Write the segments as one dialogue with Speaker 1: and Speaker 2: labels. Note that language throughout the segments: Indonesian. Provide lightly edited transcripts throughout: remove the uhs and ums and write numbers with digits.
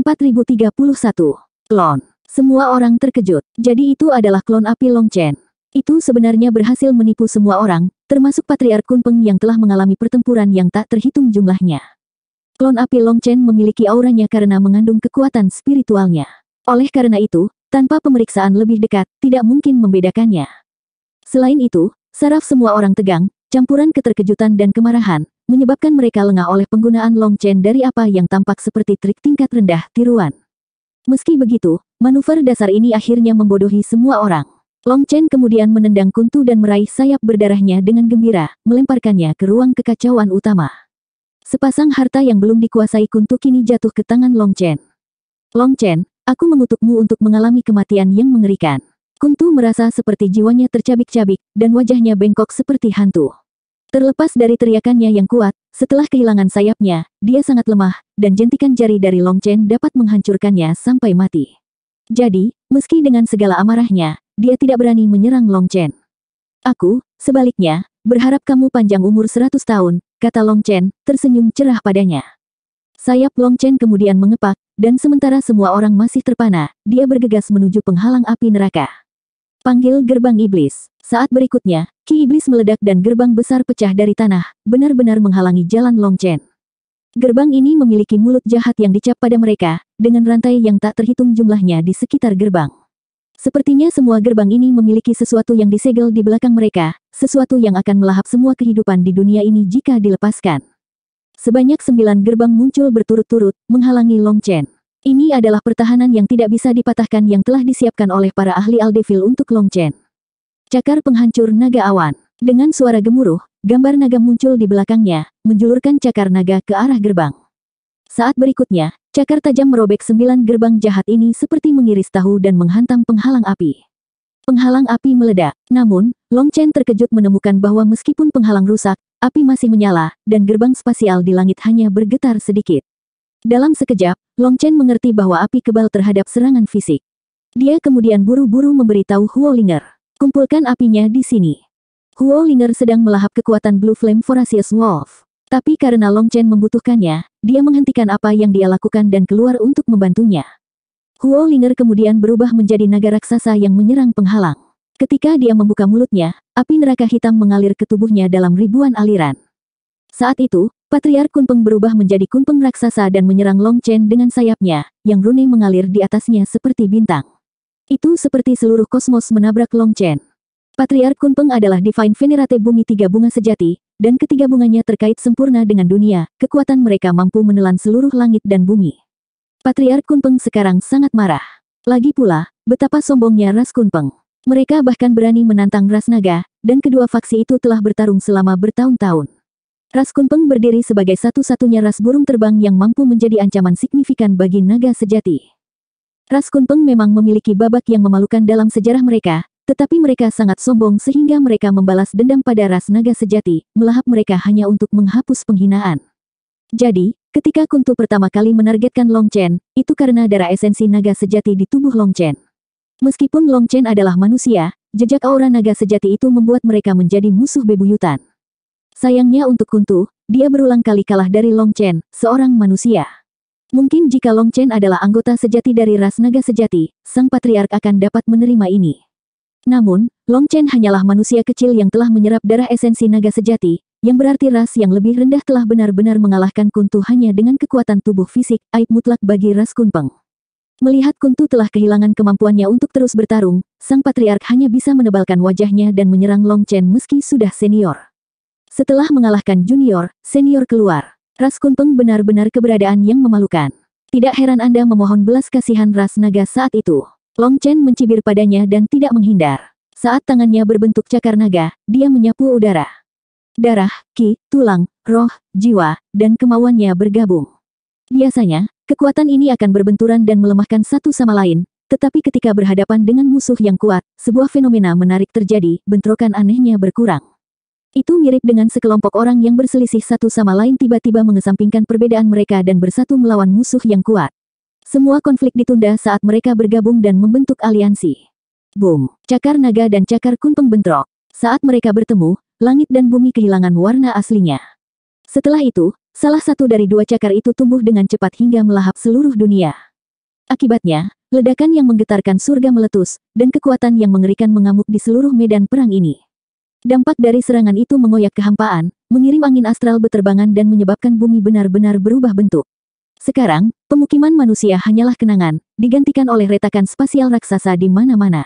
Speaker 1: 4031. Klon. Semua orang terkejut. Jadi itu adalah klon api Long Chen. Itu sebenarnya berhasil menipu semua orang, termasuk Patriark Kunpeng yang telah mengalami pertempuran yang tak terhitung jumlahnya. Klon api Long Chen memiliki auranya karena mengandung kekuatan spiritualnya. Oleh karena itu, tanpa pemeriksaan lebih dekat, tidak mungkin membedakannya. Selain itu, saraf semua orang tegang, campuran keterkejutan dan kemarahan, menyebabkan mereka lengah oleh penggunaan Long Chen dari apa yang tampak seperti trik tingkat rendah tiruan. Meski begitu, manuver dasar ini akhirnya membodohi semua orang. Long Chen kemudian menendang kuntu dan meraih sayap berdarahnya dengan gembira, melemparkannya ke ruang kekacauan utama. Sepasang harta yang belum dikuasai kuntu kini jatuh ke tangan Long Chen. Long Chen, aku mengutukmu untuk mengalami kematian yang mengerikan. Kuntu merasa seperti jiwanya tercabik-cabik, dan wajahnya bengkok seperti hantu. Terlepas dari teriakannya yang kuat, setelah kehilangan sayapnya, dia sangat lemah, dan jentikan jari dari Long Chen dapat menghancurkannya sampai mati. Jadi, meski dengan segala amarahnya, dia tidak berani menyerang Long Chen. Aku, sebaliknya, berharap kamu panjang umur 100 tahun, kata Long Chen, tersenyum cerah padanya. Sayap Long Chen kemudian mengepak, dan sementara semua orang masih terpana, dia bergegas menuju penghalang api neraka. Panggil gerbang iblis. Saat berikutnya, ki iblis meledak dan gerbang besar pecah dari tanah, benar-benar menghalangi jalan Long Chen. Gerbang ini memiliki mulut jahat yang dicap pada mereka, dengan rantai yang tak terhitung jumlahnya di sekitar gerbang. Sepertinya semua gerbang ini memiliki sesuatu yang disegel di belakang mereka, sesuatu yang akan melahap semua kehidupan di dunia ini jika dilepaskan. Sebanyak 9 gerbang muncul berturut-turut, menghalangi Long Chen. Ini adalah pertahanan yang tidak bisa dipatahkan yang telah disiapkan oleh para ahli Aldevil untuk Long Chen. Cakar penghancur naga awan. Dengan suara gemuruh, gambar naga muncul di belakangnya, menjulurkan cakar naga ke arah gerbang. Saat berikutnya, cakar tajam merobek 9 gerbang jahat ini seperti mengiris tahu dan menghantam penghalang api. Penghalang api meledak. Namun, Long Chen terkejut menemukan bahwa meskipun penghalang rusak, api masih menyala, dan gerbang spasial di langit hanya bergetar sedikit. Dalam sekejap, Long Chen mengerti bahwa api kebal terhadap serangan fisik. Dia kemudian buru-buru memberitahu Huo Linger. Kumpulkan apinya di sini. Huo Linger sedang melahap kekuatan Blue Flame Voracious Wolf. Tapi karena Long Chen membutuhkannya, dia menghentikan apa yang dia lakukan dan keluar untuk membantunya. Huo Linger kemudian berubah menjadi naga raksasa yang menyerang penghalang. Ketika dia membuka mulutnya, api neraka hitam mengalir ke tubuhnya dalam ribuan aliran. Saat itu, Patriark Kunpeng berubah menjadi kunpeng raksasa dan menyerang Long Chen dengan sayapnya, yang rune mengalir di atasnya seperti bintang. Itu seperti seluruh kosmos menabrak Long Chen. Patriark Kunpeng adalah Divine Venerate Bumi 3 bunga sejati, dan ketiga bunganya terkait sempurna dengan dunia, kekuatan mereka mampu menelan seluruh langit dan bumi. Patriark Kunpeng sekarang sangat marah. Lagi pula, betapa sombongnya ras Kunpeng. Mereka bahkan berani menantang ras naga, dan kedua faksi itu telah bertarung selama bertahun-tahun. Ras Kunpeng berdiri sebagai satu-satunya ras burung terbang yang mampu menjadi ancaman signifikan bagi naga sejati. Ras Kunpeng memang memiliki babak yang memalukan dalam sejarah mereka, tetapi mereka sangat sombong sehingga mereka membalas dendam pada ras naga sejati, melahap mereka hanya untuk menghapus penghinaan. Jadi, ketika Kuntu pertama kali menargetkan Long Chen, itu karena darah esensi naga sejati di tubuh Long Chen. Meskipun Long Chen adalah manusia, jejak aura naga sejati itu membuat mereka menjadi musuh bebuyutan. Sayangnya untuk Kuntu, dia berulang kali kalah dari Long Chen, seorang manusia. Mungkin jika Long Chen adalah anggota sejati dari ras naga sejati, sang patriark akan dapat menerima ini. Namun, Long Chen hanyalah manusia kecil yang telah menyerap darah esensi naga sejati, yang berarti ras yang lebih rendah telah benar-benar mengalahkan Kuntu hanya dengan kekuatan tubuh fisik, aib mutlak bagi ras Kunpeng. Melihat Kuntu telah kehilangan kemampuannya untuk terus bertarung, sang patriark hanya bisa menebalkan wajahnya dan menyerang Long Chen meski sudah senior. Setelah mengalahkan junior, senior keluar. Ras Kunpeng benar-benar keberadaan yang memalukan. Tidak heran Anda memohon belas kasihan ras naga saat itu. Long Chen mencibir padanya dan tidak menghindar. Saat tangannya berbentuk cakar naga, dia menyapu udara. Darah, ki, tulang, roh, jiwa, dan kemauannya bergabung. Biasanya, kekuatan ini akan berbenturan dan melemahkan satu sama lain, tetapi ketika berhadapan dengan musuh yang kuat, sebuah fenomena menarik terjadi, bentrokan anehnya berkurang. Itu mirip dengan sekelompok orang yang berselisih satu sama lain tiba-tiba mengesampingkan perbedaan mereka dan bersatu melawan musuh yang kuat. Semua konflik ditunda saat mereka bergabung dan membentuk aliansi. Boom! Cakar naga dan cakar Kunpeng bentrok. Saat mereka bertemu, langit dan bumi kehilangan warna aslinya. Setelah itu, salah satu dari dua cakar itu tumbuh dengan cepat hingga melahap seluruh dunia. Akibatnya, ledakan yang menggetarkan surga meletus, dan kekuatan yang mengerikan mengamuk di seluruh medan perang ini. Dampak dari serangan itu mengoyak kehampaan, mengirim angin astral beterbangan dan menyebabkan bumi benar-benar berubah bentuk. Sekarang, pemukiman manusia hanyalah kenangan, digantikan oleh retakan spasial raksasa di mana-mana.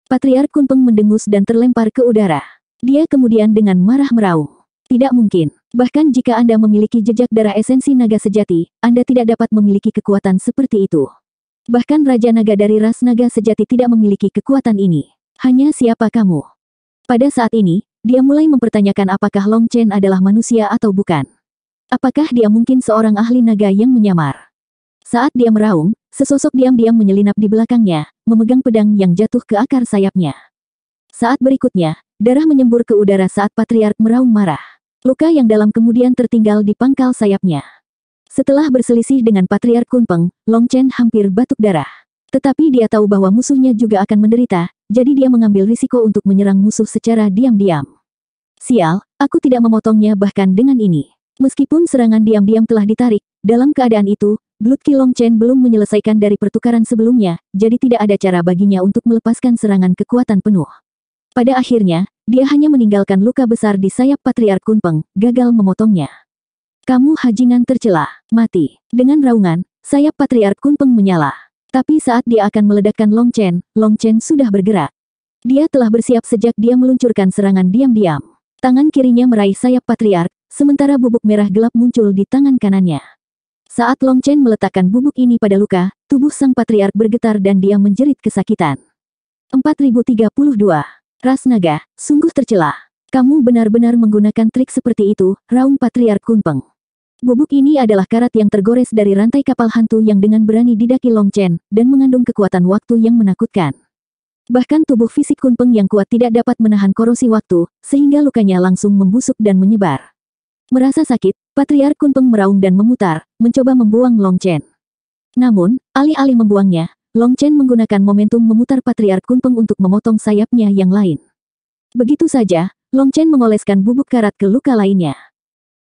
Speaker 1: Patriark Kunpeng mendengus dan terlempar ke udara. Dia kemudian dengan marah meraung. Tidak mungkin. Bahkan jika Anda memiliki jejak darah esensi naga sejati, Anda tidak dapat memiliki kekuatan seperti itu. Bahkan Raja Naga dari ras naga sejati tidak memiliki kekuatan ini. Hanya siapa kamu? Pada saat ini, dia mulai mempertanyakan apakah Long Chen adalah manusia atau bukan. Apakah dia mungkin seorang ahli naga yang menyamar? Saat dia meraung, sesosok diam-diam menyelinap di belakangnya, memegang pedang yang jatuh ke akar sayapnya. Saat berikutnya, darah menyembur ke udara saat Patriark meraung marah. Luka yang dalam kemudian tertinggal di pangkal sayapnya. Setelah berselisih dengan Patriark Kunpeng, Long Chen hampir batuk darah. Tetapi dia tahu bahwa musuhnya juga akan menderita, jadi dia mengambil risiko untuk menyerang musuh secara diam-diam. Sial, aku tidak memotongnya bahkan dengan ini. Meskipun serangan diam-diam telah ditarik, dalam keadaan itu, Blood Ki Long Chen belum menyelesaikan dari pertukaran sebelumnya, jadi tidak ada cara baginya untuk melepaskan serangan kekuatan penuh. Pada akhirnya, dia hanya meninggalkan luka besar di sayap Patriark Kunpeng, gagal memotongnya. Kamu hajingan tercela, mati. Dengan raungan, sayap Patriark Kunpeng menyala. Tapi saat dia akan meledakkan Long Chen sudah bergerak. Dia telah bersiap sejak dia meluncurkan serangan diam-diam. Tangan kirinya meraih sayap Patriark, sementara bubuk merah gelap muncul di tangan kanannya. Saat Long Chen meletakkan bubuk ini pada luka, tubuh sang Patriark bergetar dan dia menjerit kesakitan. 4032. Ras naga, sungguh tercela. Kamu benar-benar menggunakan trik seperti itu, raung Patriark Kunpeng. Bubuk ini adalah karat yang tergores dari rantai kapal hantu yang dengan berani didaki Long Chen, dan mengandung kekuatan waktu yang menakutkan. Bahkan tubuh fisik Kunpeng yang kuat tidak dapat menahan korosi waktu, sehingga lukanya langsung membusuk dan menyebar. Merasa sakit, Patriark Kunpeng meraung dan memutar, mencoba membuang Long Chen. Namun, alih-alih membuangnya, Long Chen menggunakan momentum memutar Patriark Kunpeng untuk memotong sayapnya yang lain. Begitu saja, Long Chen mengoleskan bubuk karat ke luka lainnya.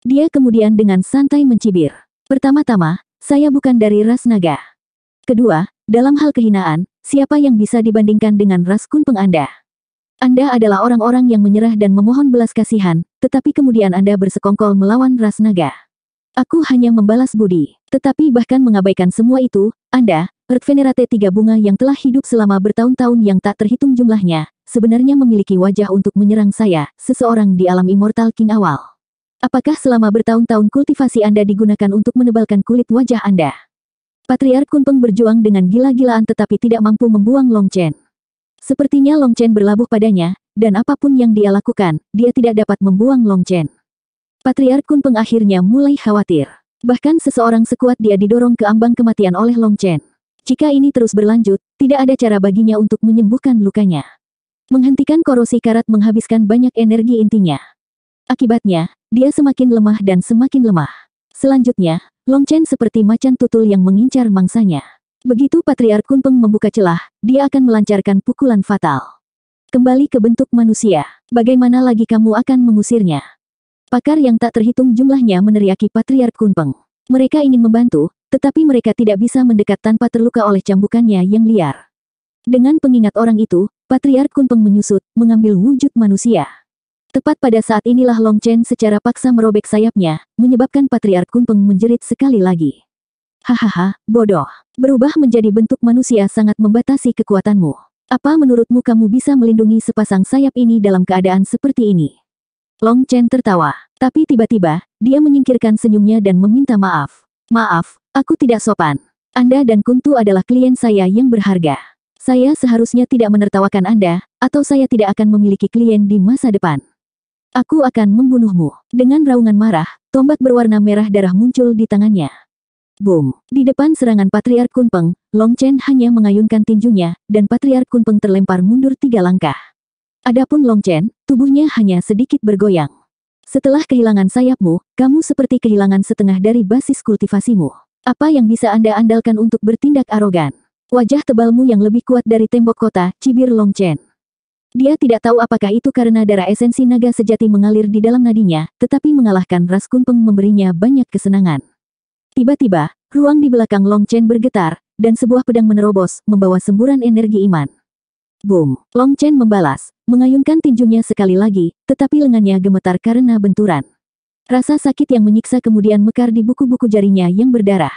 Speaker 1: Dia kemudian dengan santai mencibir. Pertama-tama, saya bukan dari ras naga. Kedua, dalam hal kehinaan, siapa yang bisa dibandingkan dengan ras Kunpeng Anda? Anda adalah orang-orang yang menyerah dan memohon belas kasihan, tetapi kemudian Anda bersekongkol melawan ras naga. Aku hanya membalas budi. Tetapi bahkan mengabaikan semua itu, Anda, Earth Venerate tiga bunga yang telah hidup selama bertahun-tahun yang tak terhitung jumlahnya, sebenarnya memiliki wajah untuk menyerang saya, seseorang di alam Immortal King awal. Apakah selama bertahun-tahun kultivasi Anda digunakan untuk menebalkan kulit wajah Anda? Patriark Kunpeng berjuang dengan gila-gilaan tetapi tidak mampu membuang Long Chen. Sepertinya Long Chen berlabuh padanya, dan apapun yang dia lakukan, dia tidak dapat membuang Long Chen. Patriark Kunpeng akhirnya mulai khawatir. Bahkan seseorang sekuat dia didorong ke ambang kematian oleh Long Chen. Jika ini terus berlanjut, tidak ada cara baginya untuk menyembuhkan lukanya. Menghentikan korosi karat menghabiskan banyak energi intinya. Akibatnya, dia semakin lemah dan semakin lemah. Selanjutnya, Long Chen seperti macan tutul yang mengincar mangsanya. Begitu Patriark Kunpeng membuka celah, dia akan melancarkan pukulan fatal. Kembali ke bentuk manusia. Bagaimana lagi kamu akan mengusirnya? Pakar yang tak terhitung jumlahnya meneriaki Patriark Kunpeng. Mereka ingin membantu, tetapi mereka tidak bisa mendekat tanpa terluka oleh cambukannya yang liar. Dengan pengingat orang itu, Patriark Kunpeng menyusut, mengambil wujud manusia. Tepat pada saat inilah Long Chen secara paksa merobek sayapnya, menyebabkan Patriark Kunpeng menjerit sekali lagi. Hahaha, bodoh. Berubah menjadi bentuk manusia sangat membatasi kekuatanmu. Apa menurutmu kamu bisa melindungi sepasang sayap ini dalam keadaan seperti ini? Long Chen tertawa, tapi tiba-tiba, dia menyingkirkan senyumnya dan meminta maaf. Maaf, aku tidak sopan. Anda dan Kuntu adalah klien saya yang berharga. Saya seharusnya tidak menertawakan Anda, atau saya tidak akan memiliki klien di masa depan. Aku akan membunuhmu. Dengan raungan marah, tombak berwarna merah darah muncul di tangannya. Boom! Di depan serangan Patriark Kunpeng, Long Chen hanya mengayunkan tinjunya, dan Patriark Kunpeng terlempar mundur 3 langkah. Adapun Long Chen, tubuhnya hanya sedikit bergoyang. Setelah kehilangan sayapmu, kamu seperti kehilangan setengah dari basis kultivasimu. Apa yang bisa Anda andalkan untuk bertindak arogan? Wajah tebalmu yang lebih kuat dari tembok kota, cibir Long Chen. Dia tidak tahu apakah itu karena darah esensi naga sejati mengalir di dalam nadinya, tetapi mengalahkan ras Kunpeng memberinya banyak kesenangan. Tiba-tiba, ruang di belakang Long Chen bergetar, dan sebuah pedang menerobos, membawa semburan energi iman. Boom! Long Chen membalas, mengayunkan tinjunya sekali lagi, tetapi lengannya gemetar karena benturan. Rasa sakit yang menyiksa kemudian mekar di buku-buku jarinya yang berdarah.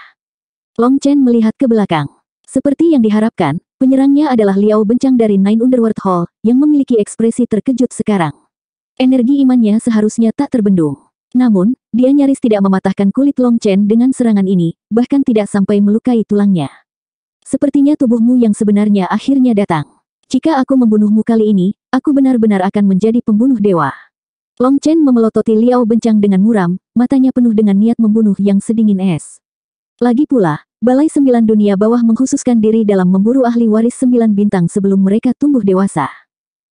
Speaker 1: Long Chen melihat ke belakang. Seperti yang diharapkan, penyerangnya adalah Liao Bencang dari Nine Underworld Hall, yang memiliki ekspresi terkejut sekarang. Energi imannya seharusnya tak terbendung. Namun, dia nyaris tidak mematahkan kulit Long Chen dengan serangan ini, bahkan tidak sampai melukai tulangnya. Sepertinya tubuhmu yang sebenarnya akhirnya datang. Jika aku membunuhmu kali ini, aku benar-benar akan menjadi pembunuh dewa. Long Chen memelototi Liao Bencang dengan muram, matanya penuh dengan niat membunuh yang sedingin es. Lagi pula, Balai 9 Dunia Bawah mengkhususkan diri dalam memburu ahli waris 9 bintang sebelum mereka tumbuh dewasa.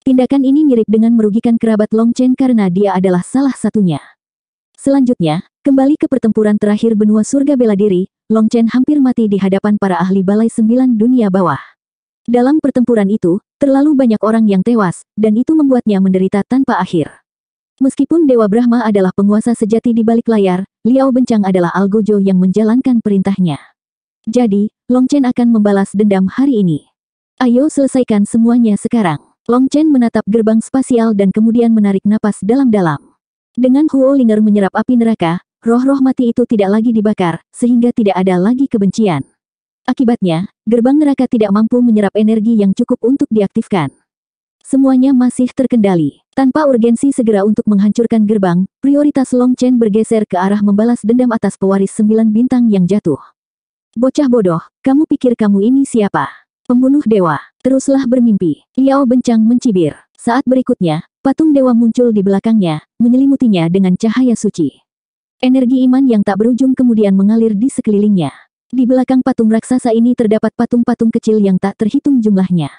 Speaker 1: Tindakan ini mirip dengan merugikan kerabat Long Chen karena dia adalah salah satunya. Selanjutnya, kembali ke pertempuran terakhir benua surga bela diri, Long Chen hampir mati di hadapan para ahli Balai 9 Dunia Bawah. Dalam pertempuran itu, terlalu banyak orang yang tewas, dan itu membuatnya menderita tanpa akhir. Meskipun Dewa Brahma adalah penguasa sejati di balik layar, Liao Bencang adalah Algojo yang menjalankan perintahnya. Jadi, Long Chen akan membalas dendam hari ini. Ayo selesaikan semuanya sekarang. Long Chen menatap gerbang spasial dan kemudian menarik napas dalam-dalam. Dengan Huo Linger menyerap api neraka, roh-roh mati itu tidak lagi dibakar, sehingga tidak ada lagi kebencian. Akibatnya, gerbang neraka tidak mampu menyerap energi yang cukup untuk diaktifkan. Semuanya masih terkendali. Tanpa urgensi segera untuk menghancurkan gerbang, prioritas Long Chen bergeser ke arah membalas dendam atas pewaris 9 bintang yang jatuh. Bocah bodoh, kamu pikir kamu ini siapa? Pembunuh dewa. Teruslah bermimpi. Liao Bencang mencibir. Saat berikutnya, patung dewa muncul di belakangnya, menyelimutinya dengan cahaya suci. Energi iman yang tak berujung kemudian mengalir di sekelilingnya. Di belakang patung raksasa ini terdapat patung-patung kecil yang tak terhitung jumlahnya.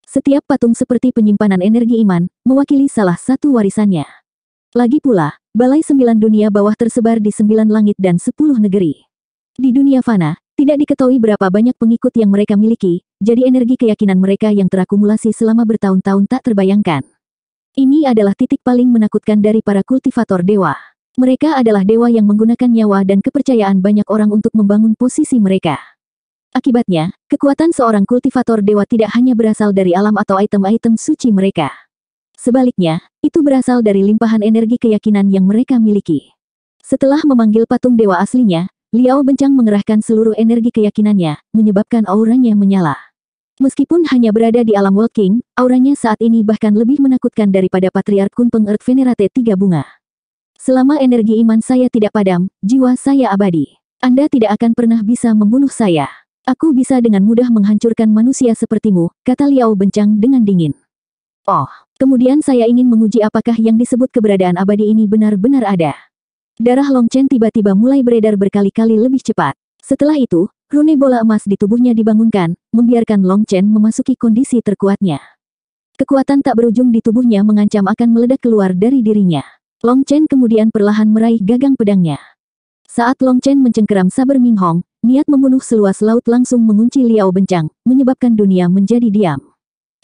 Speaker 1: Setiap patung seperti penyimpanan energi iman, mewakili salah satu warisannya. Lagi pula, Balai 9 Dunia Bawah tersebar di 9 langit dan 10 negeri. Di dunia fana, tidak diketahui berapa banyak pengikut yang mereka miliki, jadi energi keyakinan mereka yang terakumulasi selama bertahun-tahun tak terbayangkan. Ini adalah titik paling menakutkan dari para kultivator dewa. Mereka adalah dewa yang menggunakan nyawa dan kepercayaan banyak orang untuk membangun posisi mereka. Akibatnya, kekuatan seorang kultivator dewa tidak hanya berasal dari alam atau item-item suci mereka. Sebaliknya, itu berasal dari limpahan energi keyakinan yang mereka miliki. Setelah memanggil patung dewa aslinya, Liao Bencang mengerahkan seluruh energi keyakinannya, menyebabkan auranya menyala. Meskipun hanya berada di alam World King, auranya saat ini bahkan lebih menakutkan daripada Patriark Kunpeng Earth Venerate 3 bunga. Selama energi iman saya tidak padam, jiwa saya abadi. Anda tidak akan pernah bisa membunuh saya. Aku bisa dengan mudah menghancurkan manusia sepertimu, kata Liao Bencang dengan dingin. Oh, kemudian saya ingin menguji apakah yang disebut keberadaan abadi ini benar-benar ada. Darah Long Chen tiba-tiba mulai beredar berkali-kali lebih cepat. Setelah itu, rune bola emas di tubuhnya dibangunkan, membiarkan Long Chen memasuki kondisi terkuatnya. Kekuatan tak berujung di tubuhnya mengancam akan meledak keluar dari dirinya. Long Chen kemudian perlahan meraih gagang pedangnya. Saat Long Chen mencengkeram saber Ming Hong, niat membunuh seluas laut langsung mengunci Liao Bencang, menyebabkan dunia menjadi diam.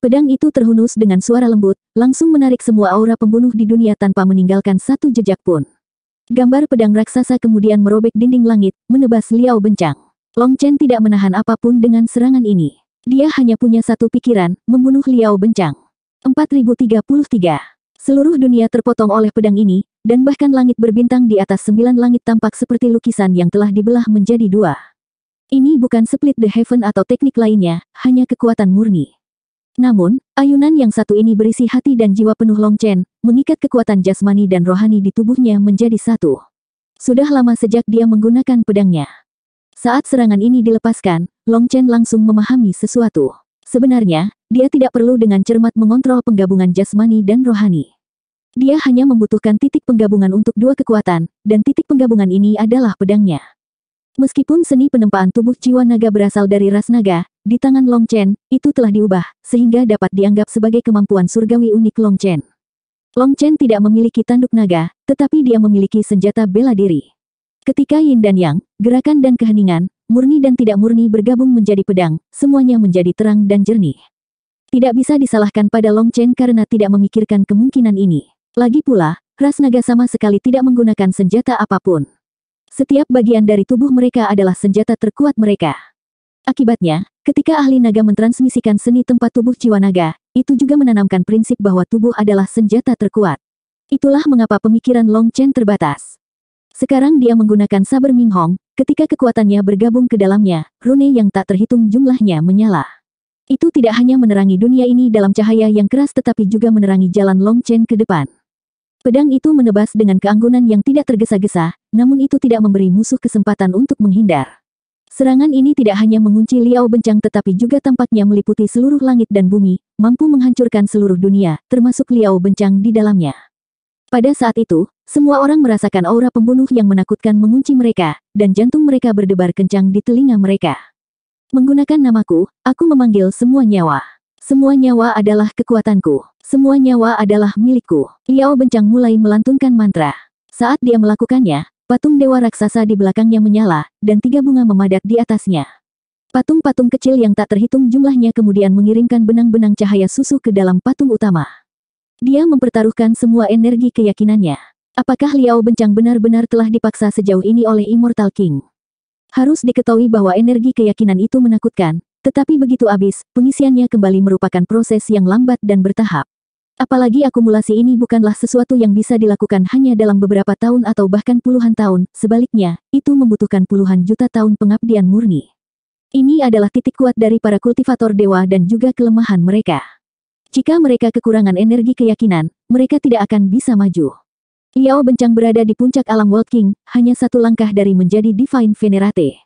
Speaker 1: Pedang itu terhunus dengan suara lembut, langsung menarik semua aura pembunuh di dunia tanpa meninggalkan satu jejak pun. Gambar pedang raksasa kemudian merobek dinding langit, menebas Liao Bencang. Long Chen tidak menahan apapun dengan serangan ini. Dia hanya punya satu pikiran, membunuh Liao Bencang. 4033. Seluruh dunia terpotong oleh pedang ini, dan bahkan langit berbintang di atas 9 langit tampak seperti lukisan yang telah dibelah menjadi 2. Ini bukan split the heaven atau teknik lainnya, hanya kekuatan murni. Namun, ayunan yang satu ini berisi hati dan jiwa penuh Long Chen, mengikat kekuatan jasmani dan rohani di tubuhnya menjadi satu. Sudah lama sejak dia menggunakan pedangnya. Saat serangan ini dilepaskan, Long Chen langsung memahami sesuatu. Sebenarnya, dia tidak perlu dengan cermat mengontrol penggabungan jasmani dan rohani. Dia hanya membutuhkan titik penggabungan untuk 2 kekuatan, dan titik penggabungan ini adalah pedangnya. Meskipun seni penempaan tubuh jiwa naga berasal dari ras naga, di tangan Long Chen, itu telah diubah, sehingga dapat dianggap sebagai kemampuan surgawi unik Long Chen. Long Chen tidak memiliki tanduk naga, tetapi dia memiliki senjata bela diri. Ketika yin dan yang, gerakan dan keheningan, murni dan tidak murni bergabung menjadi pedang, semuanya menjadi terang dan jernih. Tidak bisa disalahkan pada Long Chen karena tidak memikirkan kemungkinan ini. Lagi pula, ras naga sama sekali tidak menggunakan senjata apapun. Setiap bagian dari tubuh mereka adalah senjata terkuat mereka. Akibatnya, ketika ahli naga mentransmisikan seni tempat tubuh jiwa naga, itu juga menanamkan prinsip bahwa tubuh adalah senjata terkuat. Itulah mengapa pemikiran Long Chen terbatas. Sekarang dia menggunakan saber Ming Hong, ketika kekuatannya bergabung ke dalamnya, rune yang tak terhitung jumlahnya menyala. Itu tidak hanya menerangi dunia ini dalam cahaya yang keras tetapi juga menerangi jalan Long Chen ke depan. Pedang itu menebas dengan keanggunan yang tidak tergesa-gesa, namun itu tidak memberi musuh kesempatan untuk menghindar. Serangan ini tidak hanya mengunci Liao Bencang tetapi juga tampaknya meliputi seluruh langit dan bumi, mampu menghancurkan seluruh dunia, termasuk Liao Bencang di dalamnya. Pada saat itu, semua orang merasakan aura pembunuh yang menakutkan mengunci mereka, dan jantung mereka berdebar kencang di telinga mereka. Menggunakan namaku, aku memanggil semua nyawa. Semua nyawa adalah kekuatanku. Semua nyawa adalah milikku. Liao Bencang mulai melantunkan mantra. Saat dia melakukannya, patung dewa raksasa di belakangnya menyala, dan 3 bunga memadat di atasnya. Patung-patung kecil yang tak terhitung jumlahnya kemudian mengirimkan benang-benang cahaya susu ke dalam patung utama. Dia mempertaruhkan semua energi keyakinannya. Apakah Liao Bencang benar-benar telah dipaksa sejauh ini oleh Immortal King? Harus diketahui bahwa energi keyakinan itu menakutkan, tetapi begitu habis, pengisiannya kembali merupakan proses yang lambat dan bertahap. Apalagi akumulasi ini bukanlah sesuatu yang bisa dilakukan hanya dalam beberapa tahun atau bahkan puluhan tahun, sebaliknya, itu membutuhkan puluhan juta tahun pengabdian murni. Ini adalah titik kuat dari para kultivator dewa dan juga kelemahan mereka. Jika mereka kekurangan energi keyakinan, mereka tidak akan bisa maju. Liao Bencang berada di puncak alam World King, hanya 1 langkah dari menjadi Divine Venerate.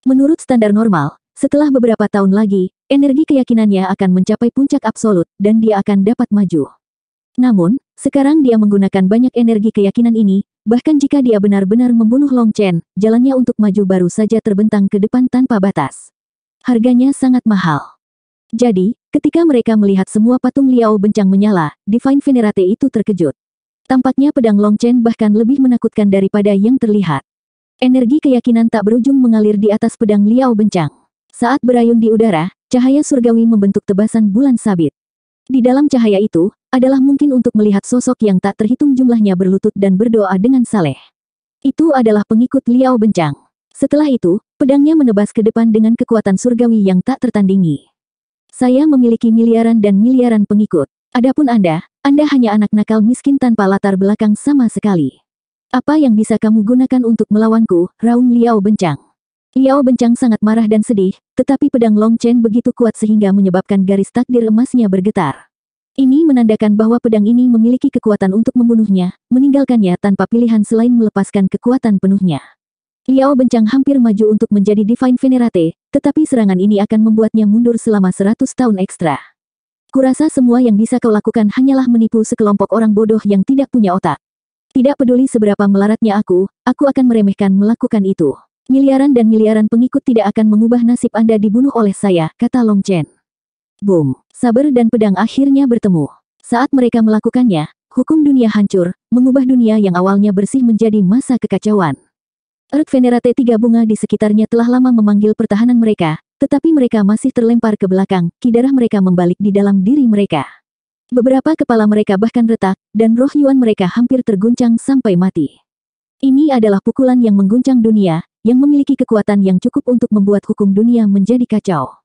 Speaker 1: Menurut standar normal, setelah beberapa tahun lagi, energi keyakinannya akan mencapai puncak absolut, dan dia akan dapat maju. Namun, sekarang dia menggunakan banyak energi keyakinan ini, bahkan jika dia benar-benar membunuh Long Chen, jalannya untuk maju baru saja terbentang ke depan tanpa batas. Harganya sangat mahal. Jadi, ketika mereka melihat semua patung Liao Bencang menyala, Divine Venerate itu terkejut. Tampaknya pedang Long Chen bahkan lebih menakutkan daripada yang terlihat. Energi keyakinan tak berujung mengalir di atas pedang Liao Bencang. Saat berayun di udara, cahaya surgawi membentuk tebasan bulan sabit. Di dalam cahaya itu, adalah mungkin untuk melihat sosok yang tak terhitung jumlahnya berlutut dan berdoa dengan saleh. Itu adalah pengikut Liao Bencang. Setelah itu, pedangnya menebas ke depan dengan kekuatan surgawi yang tak tertandingi. Saya memiliki miliaran dan miliaran pengikut. Adapun Anda hanya anak nakal miskin tanpa latar belakang sama sekali. Apa yang bisa kamu gunakan untuk melawanku, raung Liao Bencang? Liao Bencang sangat marah dan sedih, tetapi pedang Long Chen begitu kuat sehingga menyebabkan garis takdir emasnya bergetar. Ini menandakan bahwa pedang ini memiliki kekuatan untuk membunuhnya, meninggalkannya tanpa pilihan selain melepaskan kekuatan penuhnya. Liao Bencang hampir maju untuk menjadi Divine Venerate, tetapi serangan ini akan membuatnya mundur selama 100 tahun ekstra. Kurasa semua yang bisa kau lakukan hanyalah menipu sekelompok orang bodoh yang tidak punya otak. Tidak peduli seberapa melaratnya aku akan meremehkan melakukan itu. Miliaran dan miliaran pengikut tidak akan mengubah nasib Anda dibunuh oleh saya, kata Long Chen. Boom! Saber dan pedang akhirnya bertemu. Saat mereka melakukannya, hukum dunia hancur, mengubah dunia yang awalnya bersih menjadi masa kekacauan. Earth Venerate 3 bunga di sekitarnya telah lama memanggil pertahanan mereka, tetapi mereka masih terlempar ke belakang, ki darah mereka membalik di dalam diri mereka. Beberapa kepala mereka bahkan retak, dan roh Yuan mereka hampir terguncang sampai mati. Ini adalah pukulan yang mengguncang dunia, yang memiliki kekuatan yang cukup untuk membuat hukum dunia menjadi kacau.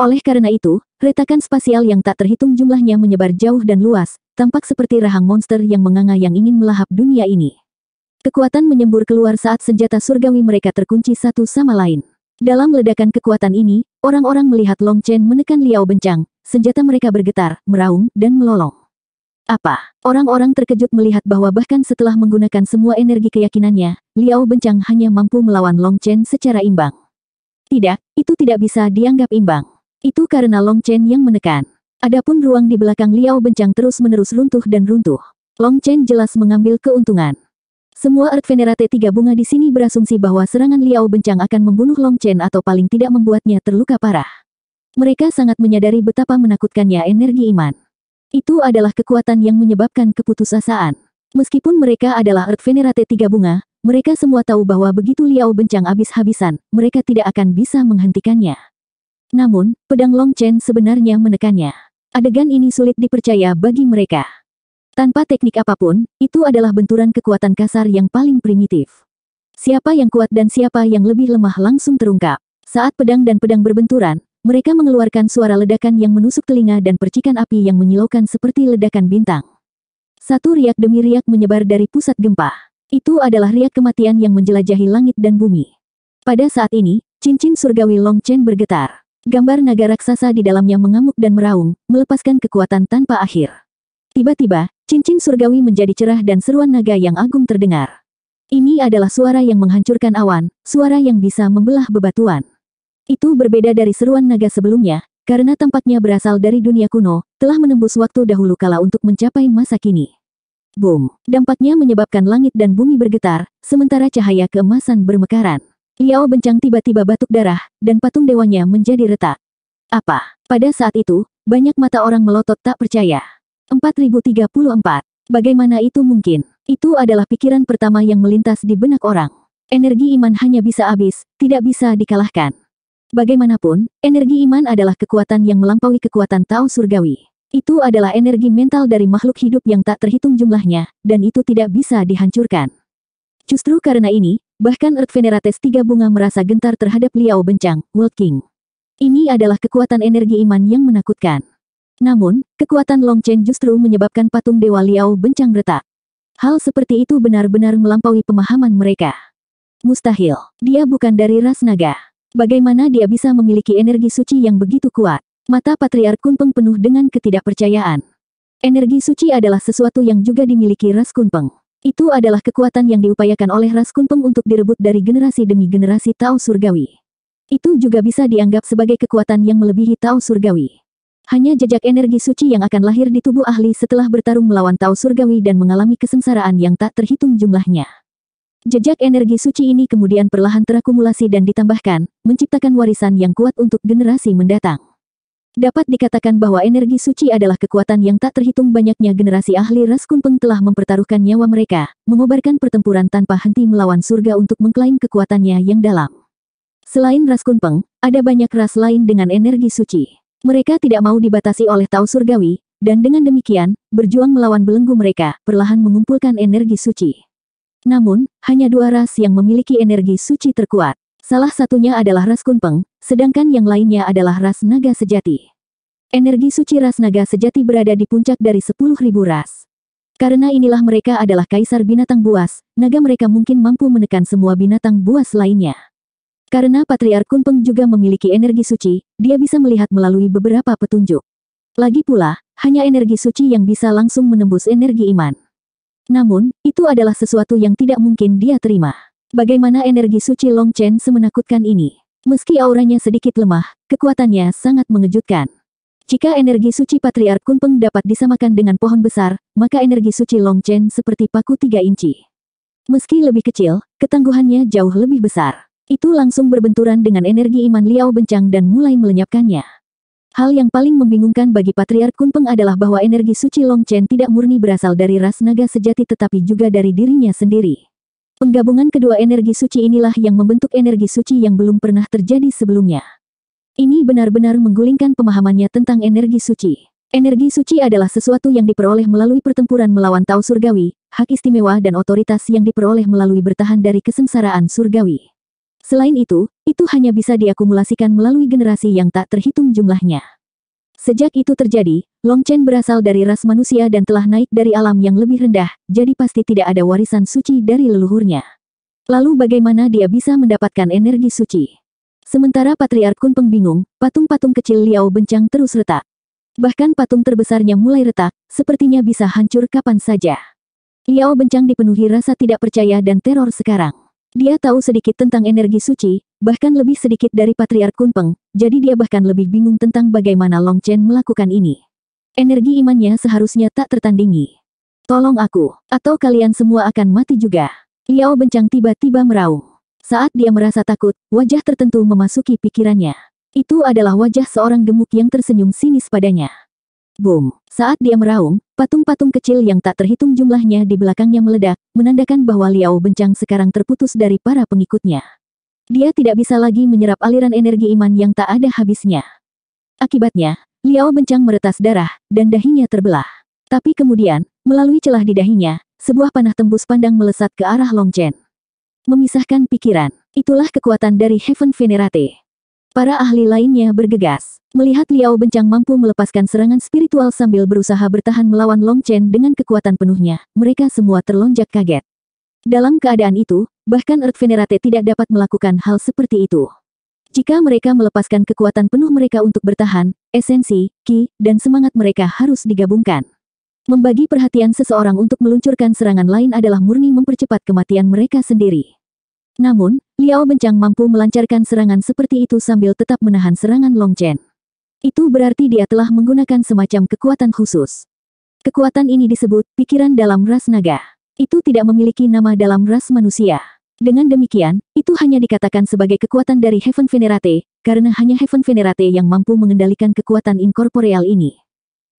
Speaker 1: Oleh karena itu, retakan spasial yang tak terhitung jumlahnya menyebar jauh dan luas, tampak seperti rahang monster yang menganga yang ingin melahap dunia ini. Kekuatan menyembur keluar saat senjata surgawi mereka terkunci satu sama lain. Dalam ledakan kekuatan ini, orang-orang melihat Long Chen menekan Liao Bencang, senjata mereka bergetar, meraung, dan melolong. Apa? Orang-orang terkejut melihat bahwa bahkan setelah menggunakan semua energi keyakinannya, Liao Bencang hanya mampu melawan Long Chen secara imbang. Tidak, itu tidak bisa dianggap imbang. Itu karena Long Chen yang menekan. Adapun ruang di belakang Liao Bencang terus-menerus runtuh dan runtuh. Long Chen jelas mengambil keuntungan. Semua Earth Venerate 3 bunga di sini berasumsi bahwa serangan Liao Bencang akan membunuh Long Chen atau paling tidak membuatnya terluka parah. Mereka sangat menyadari betapa menakutkannya energi iman. Itu adalah kekuatan yang menyebabkan keputusasaan. Meskipun mereka adalah Earth Venerate 3 bunga, mereka semua tahu bahwa begitu Liao Bencang habis-habisan, mereka tidak akan bisa menghentikannya. Namun, pedang Long Chen sebenarnya menekannya. Adegan ini sulit dipercaya bagi mereka. Tanpa teknik apapun, itu adalah benturan kekuatan kasar yang paling primitif. Siapa yang kuat dan siapa yang lebih lemah langsung terungkap. Saat pedang dan pedang berbenturan, mereka mengeluarkan suara ledakan yang menusuk telinga dan percikan api yang menyilaukan seperti ledakan bintang. Satu riak demi riak menyebar dari pusat gempa. Itu adalah riak kematian yang menjelajahi langit dan bumi. Pada saat ini, cincin surgawi Long Chen bergetar. Gambar naga raksasa di dalamnya mengamuk dan meraung, melepaskan kekuatan tanpa akhir. Tiba-tiba, cincin surgawi menjadi cerah dan seruan naga yang agung terdengar. Ini adalah suara yang menghancurkan awan, suara yang bisa membelah bebatuan. Itu berbeda dari seruan naga sebelumnya, karena tampaknya berasal dari dunia kuno, telah menembus waktu dahulu kala untuk mencapai masa kini. Boom! Dampaknya menyebabkan langit dan bumi bergetar, sementara cahaya keemasan bermekaran. Liao Bencang tiba-tiba batuk darah, dan patung dewanya menjadi retak. Apa? Pada saat itu, banyak mata orang melotot tak percaya. 4034. Bagaimana itu mungkin? Itu adalah pikiran pertama yang melintas di benak orang. Energi iman hanya bisa habis, tidak bisa dikalahkan. Bagaimanapun, energi iman adalah kekuatan yang melampaui kekuatan Tao surgawi. Itu adalah energi mental dari makhluk hidup yang tak terhitung jumlahnya, dan itu tidak bisa dihancurkan. Justru karena ini, bahkan Earth Venerates 3 bunga merasa gentar terhadap Liao Bencang, World King. Ini adalah kekuatan energi iman yang menakutkan. Namun, kekuatan Long Chen justru menyebabkan patung Dewa Liao Bencang retak. Hal seperti itu benar-benar melampaui pemahaman mereka. Mustahil, dia bukan dari ras naga. Bagaimana dia bisa memiliki energi suci yang begitu kuat? Mata Patriark Kunpeng penuh dengan ketidakpercayaan. Energi suci adalah sesuatu yang juga dimiliki ras Kunpeng. Itu adalah kekuatan yang diupayakan oleh ras Kunpeng untuk direbut dari generasi demi generasi Tao surgawi. Itu juga bisa dianggap sebagai kekuatan yang melebihi Tao surgawi. Hanya jejak energi suci yang akan lahir di tubuh ahli setelah bertarung melawan Tao surgawi dan mengalami kesengsaraan yang tak terhitung jumlahnya. Jejak energi suci ini kemudian perlahan terakumulasi dan ditambahkan, menciptakan warisan yang kuat untuk generasi mendatang. Dapat dikatakan bahwa energi suci adalah kekuatan yang tak terhitung banyaknya generasi ahli ras Kunpeng telah mempertaruhkan nyawa mereka, mengobarkan pertempuran tanpa henti melawan surga untuk mengklaim kekuatannya yang dalam. Selain ras Kunpeng, ada banyak ras lain dengan energi suci. Mereka tidak mau dibatasi oleh Tao surgawi, dan dengan demikian, berjuang melawan belenggu mereka, perlahan mengumpulkan energi suci. Namun, hanya 2 ras yang memiliki energi suci terkuat. Salah satunya adalah ras Kunpeng, sedangkan yang lainnya adalah ras naga sejati. Energi suci ras naga sejati berada di puncak dari 10.000 ras. Karena inilah mereka adalah kaisar binatang buas, naga mereka mungkin mampu menekan semua binatang buas lainnya. Karena Patriark Kunpeng juga memiliki energi suci, dia bisa melihat melalui beberapa petunjuk. Lagi pula, hanya energi suci yang bisa langsung menembus energi iman. Namun, itu adalah sesuatu yang tidak mungkin dia terima. Bagaimana energi suci Long Chen semenakutkan ini? Meski auranya sedikit lemah, kekuatannya sangat mengejutkan. Jika energi suci Patriark Kunpeng dapat disamakan dengan pohon besar, maka energi suci Long Chen seperti paku 3 inci. Meski lebih kecil, ketangguhannya jauh lebih besar. Itu langsung berbenturan dengan energi iman Liao Bencang dan mulai melenyapkannya. Hal yang paling membingungkan bagi Patriark Kunpeng adalah bahwa energi suci Long Chen tidak murni berasal dari ras naga sejati tetapi juga dari dirinya sendiri. Penggabungan kedua energi suci inilah yang membentuk energi suci yang belum pernah terjadi sebelumnya. Ini benar-benar menggulingkan pemahamannya tentang energi suci. Energi suci adalah sesuatu yang diperoleh melalui pertempuran melawan Tao surgawi, hak istimewa dan otoritas yang diperoleh melalui bertahan dari kesengsaraan surgawi. Selain itu hanya bisa diakumulasikan melalui generasi yang tak terhitung jumlahnya. Sejak itu terjadi, Long Chen berasal dari ras manusia dan telah naik dari alam yang lebih rendah, jadi pasti tidak ada warisan suci dari leluhurnya. Lalu bagaimana dia bisa mendapatkan energi suci? Sementara Patriark Kunpeng bingung, patung-patung kecil Liao Bencang terus retak. Bahkan patung terbesarnya mulai retak, sepertinya bisa hancur kapan saja. Liao Bencang dipenuhi rasa tidak percaya dan teror sekarang. Dia tahu sedikit tentang energi suci, bahkan lebih sedikit dari Patriark Kunpeng, jadi dia bahkan lebih bingung tentang bagaimana Long Chen melakukan ini. Energi imannya seharusnya tak tertandingi. Tolong aku, atau kalian semua akan mati juga. Liao Bencang tiba-tiba meraung. Saat dia merasa takut, wajah tertentu memasuki pikirannya. Itu adalah wajah seorang gemuk yang tersenyum sinis padanya. Boom! Saat dia meraung, patung-patung kecil yang tak terhitung jumlahnya di belakangnya meledak, menandakan bahwa Liao Bencang sekarang terputus dari para pengikutnya. Dia tidak bisa lagi menyerap aliran energi iman yang tak ada habisnya. Akibatnya, Liao Bencang meretas darah, dan dahinya terbelah. Tapi kemudian, melalui celah di dahinya, sebuah panah tembus pandang melesat ke arah Long Chen. Memisahkan pikiran, itulah kekuatan dari Heaven Venerate. Para ahli lainnya bergegas. Melihat Liao Bencang mampu melepaskan serangan spiritual sambil berusaha bertahan melawan Long Chen dengan kekuatan penuhnya, mereka semua terlonjak kaget. Dalam keadaan itu, bahkan Earth Venerate tidak dapat melakukan hal seperti itu. Jika mereka melepaskan kekuatan penuh mereka untuk bertahan, esensi, ki, dan semangat mereka harus digabungkan. Membagi perhatian seseorang untuk meluncurkan serangan lain adalah murni mempercepat kematian mereka sendiri. Namun, Liao Bencang mampu melancarkan serangan seperti itu sambil tetap menahan serangan Long Chen. Itu berarti dia telah menggunakan semacam kekuatan khusus. Kekuatan ini disebut pikiran dalam ras naga. Itu tidak memiliki nama dalam ras manusia. Dengan demikian, itu hanya dikatakan sebagai kekuatan dari Heaven Venerate, karena hanya Heaven Venerate yang mampu mengendalikan kekuatan inkorporeal ini.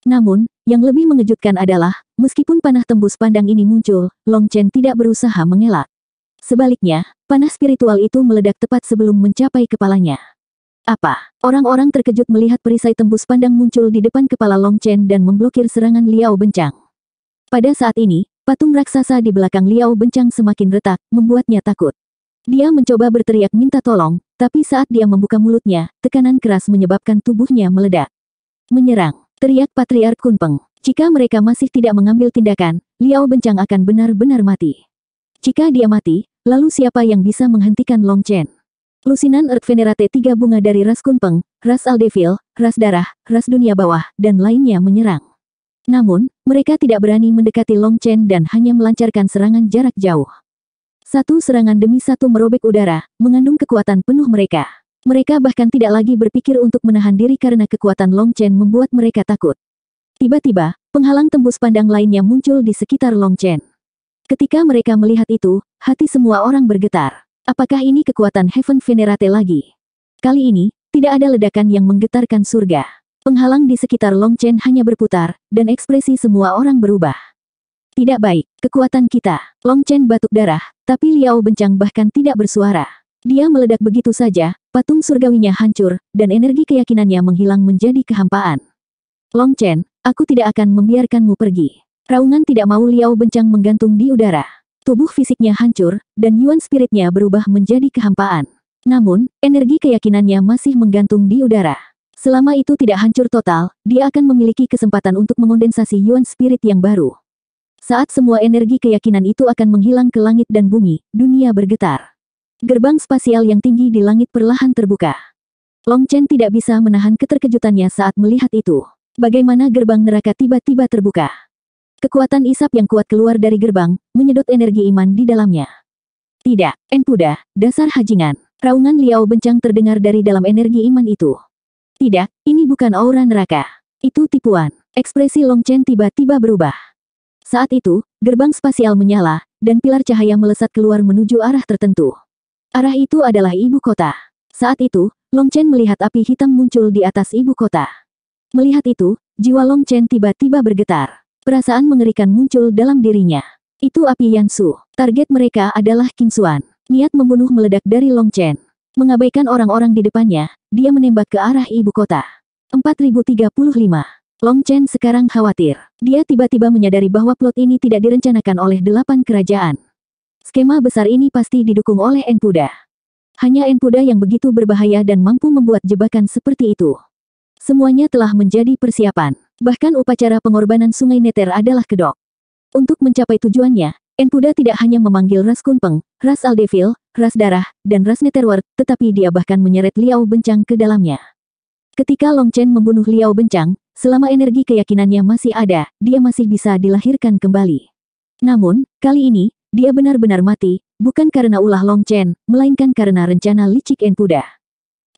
Speaker 1: Namun, yang lebih mengejutkan adalah, meskipun panah tembus pandang ini muncul, Long Chen tidak berusaha mengelak. Sebaliknya, panah spiritual itu meledak tepat sebelum mencapai kepalanya. Apa? Orang-orang terkejut melihat perisai tembus pandang muncul di depan kepala Long Chen dan memblokir serangan Liao Bencang. Pada saat ini, patung raksasa di belakang Liao Bencang semakin retak, membuatnya takut. Dia mencoba berteriak minta tolong, tapi saat dia membuka mulutnya, tekanan keras menyebabkan tubuhnya meledak. Menyerang, teriak Patriark Kunpeng. Jika mereka masih tidak mengambil tindakan, Liao Bencang akan benar-benar mati. Jika dia mati, lalu siapa yang bisa menghentikan Long Chen? Lusinan Earth Venerate 3 bunga dari ras Kunpeng, ras Aldevil, ras darah, ras dunia bawah, dan lainnya menyerang. Namun, mereka tidak berani mendekati Long Chen dan hanya melancarkan serangan jarak jauh. Satu serangan demi satu merobek udara, mengandung kekuatan penuh mereka. Mereka bahkan tidak lagi berpikir untuk menahan diri karena kekuatan Long Chen membuat mereka takut. Tiba-tiba, penghalang tembus pandang lainnya muncul di sekitar Long Chen. Ketika mereka melihat itu, hati semua orang bergetar. Apakah ini kekuatan Heaven Venerate lagi? Kali ini, tidak ada ledakan yang menggetarkan surga. Penghalang di sekitar Long Chen hanya berputar, dan ekspresi semua orang berubah. Tidak baik, kekuatan kita. Long Chen batuk darah, tapi Liao Bencang bahkan tidak bersuara. Dia meledak begitu saja, patung surgawinya hancur, dan energi keyakinannya menghilang menjadi kehampaan. Long Chen, aku tidak akan membiarkanmu pergi. Raungan tidak mau Liao Bencang menggantung di udara. Tubuh fisiknya hancur, dan yuan spiritnya berubah menjadi kehampaan. Namun, energi keyakinannya masih menggantung di udara. Selama itu tidak hancur total, dia akan memiliki kesempatan untuk mengondensasi yuan spirit yang baru. Saat semua energi keyakinan itu akan menghilang ke langit dan bumi, dunia bergetar. Gerbang spasial yang tinggi di langit perlahan terbuka. Long Chen tidak bisa menahan keterkejutannya saat melihat itu. Bagaimana gerbang neraka tiba-tiba terbuka? Kekuatan isap yang kuat keluar dari gerbang, menyedot energi iman di dalamnya. Tidak, Enpuda, dasar hajingan. Raungan Liao Bencang terdengar dari dalam energi iman itu. Tidak, ini bukan aura neraka. Itu tipuan. Ekspresi Long Chen tiba-tiba berubah. Saat itu, gerbang spasial menyala, dan pilar cahaya melesat keluar menuju arah tertentu. Arah itu adalah ibu kota. Saat itu, Long Chen melihat api hitam muncul di atas ibu kota. Melihat itu, jiwa Long Chen tiba-tiba bergetar. Perasaan mengerikan muncul dalam dirinya. Itu api Yansu. Target mereka adalah Qin Xuan. Niat membunuh meledak dari Long Chen. Mengabaikan orang-orang di depannya, dia menembak ke arah ibu kota. 4035. Long Chen sekarang khawatir. Dia tiba-tiba menyadari bahwa plot ini tidak direncanakan oleh 8 kerajaan. Skema besar ini pasti didukung oleh Enpuda. Hanya Enpuda yang begitu berbahaya dan mampu membuat jebakan seperti itu. Semuanya telah menjadi persiapan. Bahkan upacara pengorbanan Sungai Nether adalah kedok. Untuk mencapai tujuannya, Enpuda tidak hanya memanggil ras Kunpeng, ras Aldevil, ras darah, dan ras Netherworld, tetapi dia bahkan menyeret Liao Bencang ke dalamnya. Ketika Long Chen membunuh Liao Bencang, selama energi keyakinannya masih ada, dia masih bisa dilahirkan kembali. Namun, kali ini, dia benar-benar mati, bukan karena ulah Long Chen, melainkan karena rencana licik Enpuda.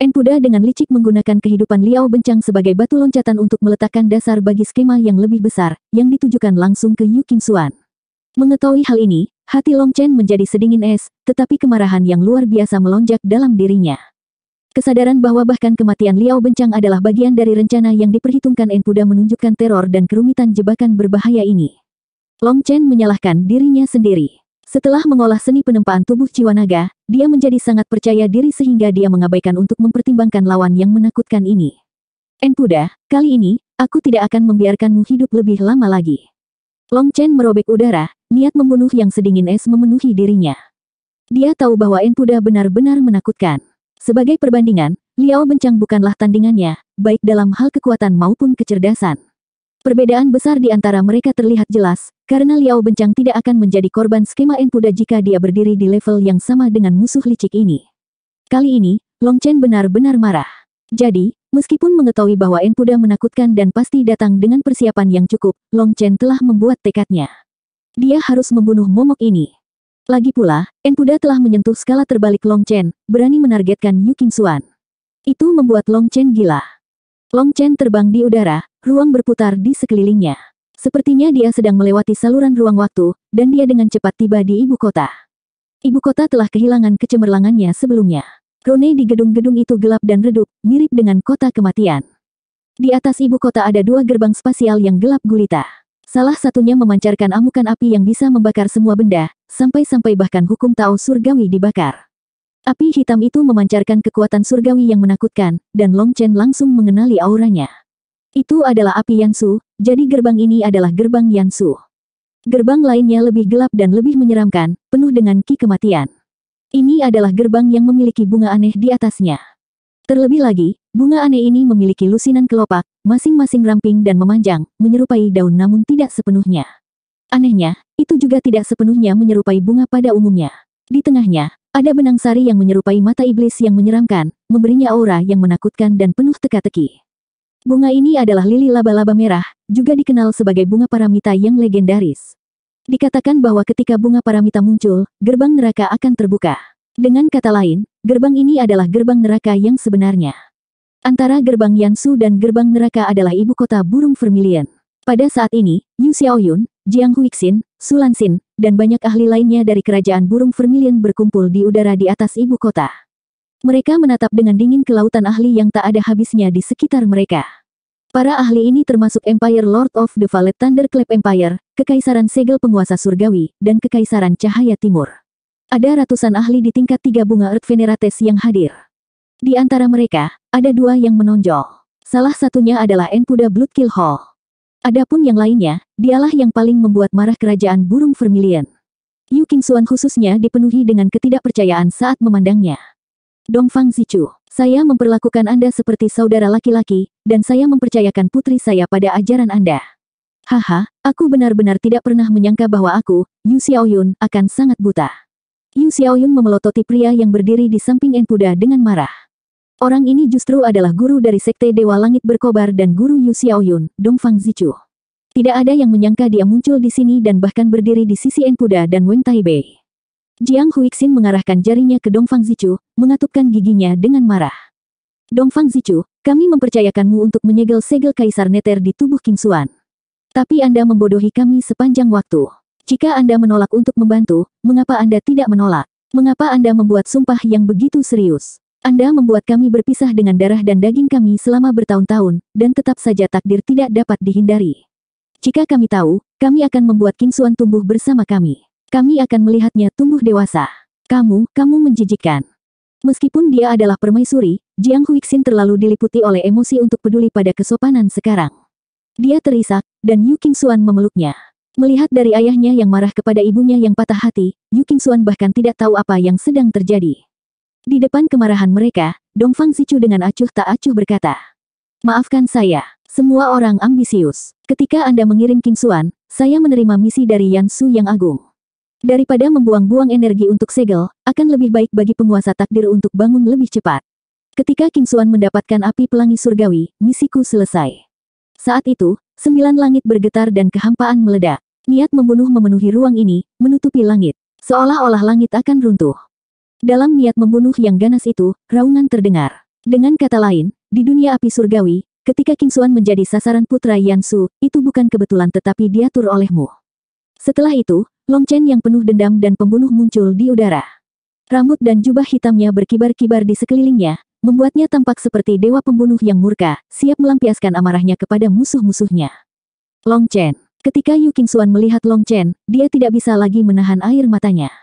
Speaker 1: Enpuda dengan licik menggunakan kehidupan Liao Bencang sebagai batu loncatan untuk meletakkan dasar bagi skema yang lebih besar, yang ditujukan langsung ke Yu Qin Xuan. Mengetahui hal ini, hati Long Chen menjadi sedingin es, tetapi kemarahan yang luar biasa melonjak dalam dirinya. Kesadaran bahwa bahkan kematian Liao Bencang adalah bagian dari rencana yang diperhitungkan Enpuda menunjukkan teror dan kerumitan jebakan berbahaya ini. Long Chen menyalahkan dirinya sendiri. Setelah mengolah seni penempaan tubuh jiwa naga, dia menjadi sangat percaya diri sehingga dia mengabaikan untuk mempertimbangkan lawan yang menakutkan ini. Enpuda, kali ini, aku tidak akan membiarkanmu hidup lebih lama lagi. Long Chen merobek udara, niat membunuh yang sedingin es memenuhi dirinya. Dia tahu bahwa Enpuda benar-benar menakutkan. Sebagai perbandingan, Liao Bencang bukanlah tandingannya, baik dalam hal kekuatan maupun kecerdasan. Perbedaan besar di antara mereka terlihat jelas, karena Liao Bencang tidak akan menjadi korban skema Enpuda jika dia berdiri di level yang sama dengan musuh licik ini. Kali ini, Long Chen benar-benar marah. Jadi, meskipun mengetahui bahwa Enpuda menakutkan dan pasti datang dengan persiapan yang cukup, Long Chen telah membuat tekadnya. Dia harus membunuh momok ini. Lagi pula, Enpuda telah menyentuh skala terbalik Long Chen, berani menargetkan Yu Qingxuan. Itu membuat Long Chen gila. Long Chen terbang di udara, ruang berputar di sekelilingnya. Sepertinya dia sedang melewati saluran ruang waktu, dan dia dengan cepat tiba di ibu kota. Ibu kota telah kehilangan kecemerlangannya sebelumnya. Rone di gedung-gedung itu gelap dan redup, mirip dengan kota kematian. Di atas ibu kota ada dua gerbang spasial yang gelap gulita. Salah satunya memancarkan amukan api yang bisa membakar semua benda, sampai-sampai bahkan hukum Tao surgawi dibakar. Api hitam itu memancarkan kekuatan surgawi yang menakutkan, dan Long Chen langsung mengenali auranya. Itu adalah api Yansu, jadi gerbang ini adalah gerbang Yansu. Gerbang lainnya lebih gelap dan lebih menyeramkan, penuh dengan ki kematian. Ini adalah gerbang yang memiliki bunga aneh di atasnya. Terlebih lagi, bunga aneh ini memiliki lusinan kelopak, masing-masing ramping dan memanjang, menyerupai daun namun tidak sepenuhnya. Anehnya, itu juga tidak sepenuhnya menyerupai bunga pada umumnya. Di tengahnya, ada benang sari yang menyerupai mata iblis yang menyeramkan, memberinya aura yang menakutkan dan penuh teka-teki. Bunga ini adalah lili laba-laba merah, juga dikenal sebagai bunga paramita yang legendaris. Dikatakan bahwa ketika bunga paramita muncul, gerbang neraka akan terbuka. Dengan kata lain, gerbang ini adalah gerbang neraka yang sebenarnya. Antara gerbang Yansu dan gerbang neraka adalah ibu kota burung vermilion. Pada saat ini, Yu Xiaoyun, Jiang Huixin, Su Lanxin, dan banyak ahli lainnya dari kerajaan burung vermilion berkumpul di udara di atas ibu kota. Mereka menatap dengan dingin ke lautan ahli yang tak ada habisnya di sekitar mereka. Para ahli ini termasuk Empire Lord of the Violet Thunderclap Empire, Kekaisaran Segel Penguasa Surgawi, dan Kekaisaran Cahaya Timur. Ada ratusan ahli di tingkat 3 bunga Earth Venerates yang hadir. Di antara mereka, ada dua yang menonjol. Salah satunya adalah Enpuda Bloodkill Hall. Adapun yang lainnya, dialah yang paling membuat marah kerajaan burung vermilion. Yu Qingxuan khususnya dipenuhi dengan ketidakpercayaan saat memandangnya. Dongfang Zichu, saya memperlakukan Anda seperti saudara laki-laki, dan saya mempercayakan putri saya pada ajaran Anda. Haha, aku benar-benar tidak pernah menyangka bahwa aku, Yu Xiaoyun, akan sangat buta. Yu Xiaoyun memelototi pria yang berdiri di samping Enpuda dengan marah. Orang ini justru adalah guru dari Sekte Dewa Langit Berkobar dan guru Yu Xiaoyun, Dongfang Zichu. Tidak ada yang menyangka dia muncul di sini dan bahkan berdiri di sisi Enpuda dan Weng Taibei. Jiang Huixin mengarahkan jarinya ke Dongfang Zichu, mengatupkan giginya dengan marah. Dongfang Zichu, kami mempercayakanmu untuk menyegel segel Kaisar Nether di tubuh Qingxuan. Tapi Anda membodohi kami sepanjang waktu. Jika Anda menolak untuk membantu, mengapa Anda tidak menolak? Mengapa Anda membuat sumpah yang begitu serius? Anda membuat kami berpisah dengan darah dan daging kami selama bertahun-tahun, dan tetap saja takdir tidak dapat dihindari. Jika kami tahu, kami akan membuat Qingxuan tumbuh bersama kami. Kami akan melihatnya tumbuh dewasa. Kamu menjijikkan. Meskipun dia adalah permaisuri, Jiang Huixin terlalu diliputi oleh emosi untuk peduli pada kesopanan sekarang. Dia terisak, dan Yu Qingxuan memeluknya. Melihat dari ayahnya yang marah kepada ibunya yang patah hati, Yu Qingxuan bahkan tidak tahu apa yang sedang terjadi. Di depan kemarahan mereka, Dongfang Zichu dengan acuh tak acuh berkata, "Maafkan saya, semua orang ambisius. Ketika Anda mengirim Qingxuan, saya menerima misi dari Yansu yang agung. Daripada membuang-buang energi untuk segel, akan lebih baik bagi penguasa takdir untuk bangun lebih cepat. Ketika Qingxuan mendapatkan api pelangi surgawi, misiku selesai." Saat itu, 9 langit bergetar dan kehampaan meledak. Niat membunuh memenuhi ruang ini, menutupi langit. Seolah-olah langit akan runtuh. Dalam niat membunuh yang ganas itu, raungan terdengar. Dengan kata lain, di dunia api surgawi, ketika Qingxuan menjadi sasaran putra Yansu, itu bukan kebetulan tetapi diatur olehmu. Setelah itu, Long Chen yang penuh dendam dan pembunuh muncul di udara. Rambut dan jubah hitamnya berkibar-kibar di sekelilingnya, membuatnya tampak seperti dewa pembunuh yang murka, siap melampiaskan amarahnya kepada musuh-musuhnya. Long Chen. Ketika Yu Qingxuan melihat Long Chen, dia tidak bisa lagi menahan air matanya.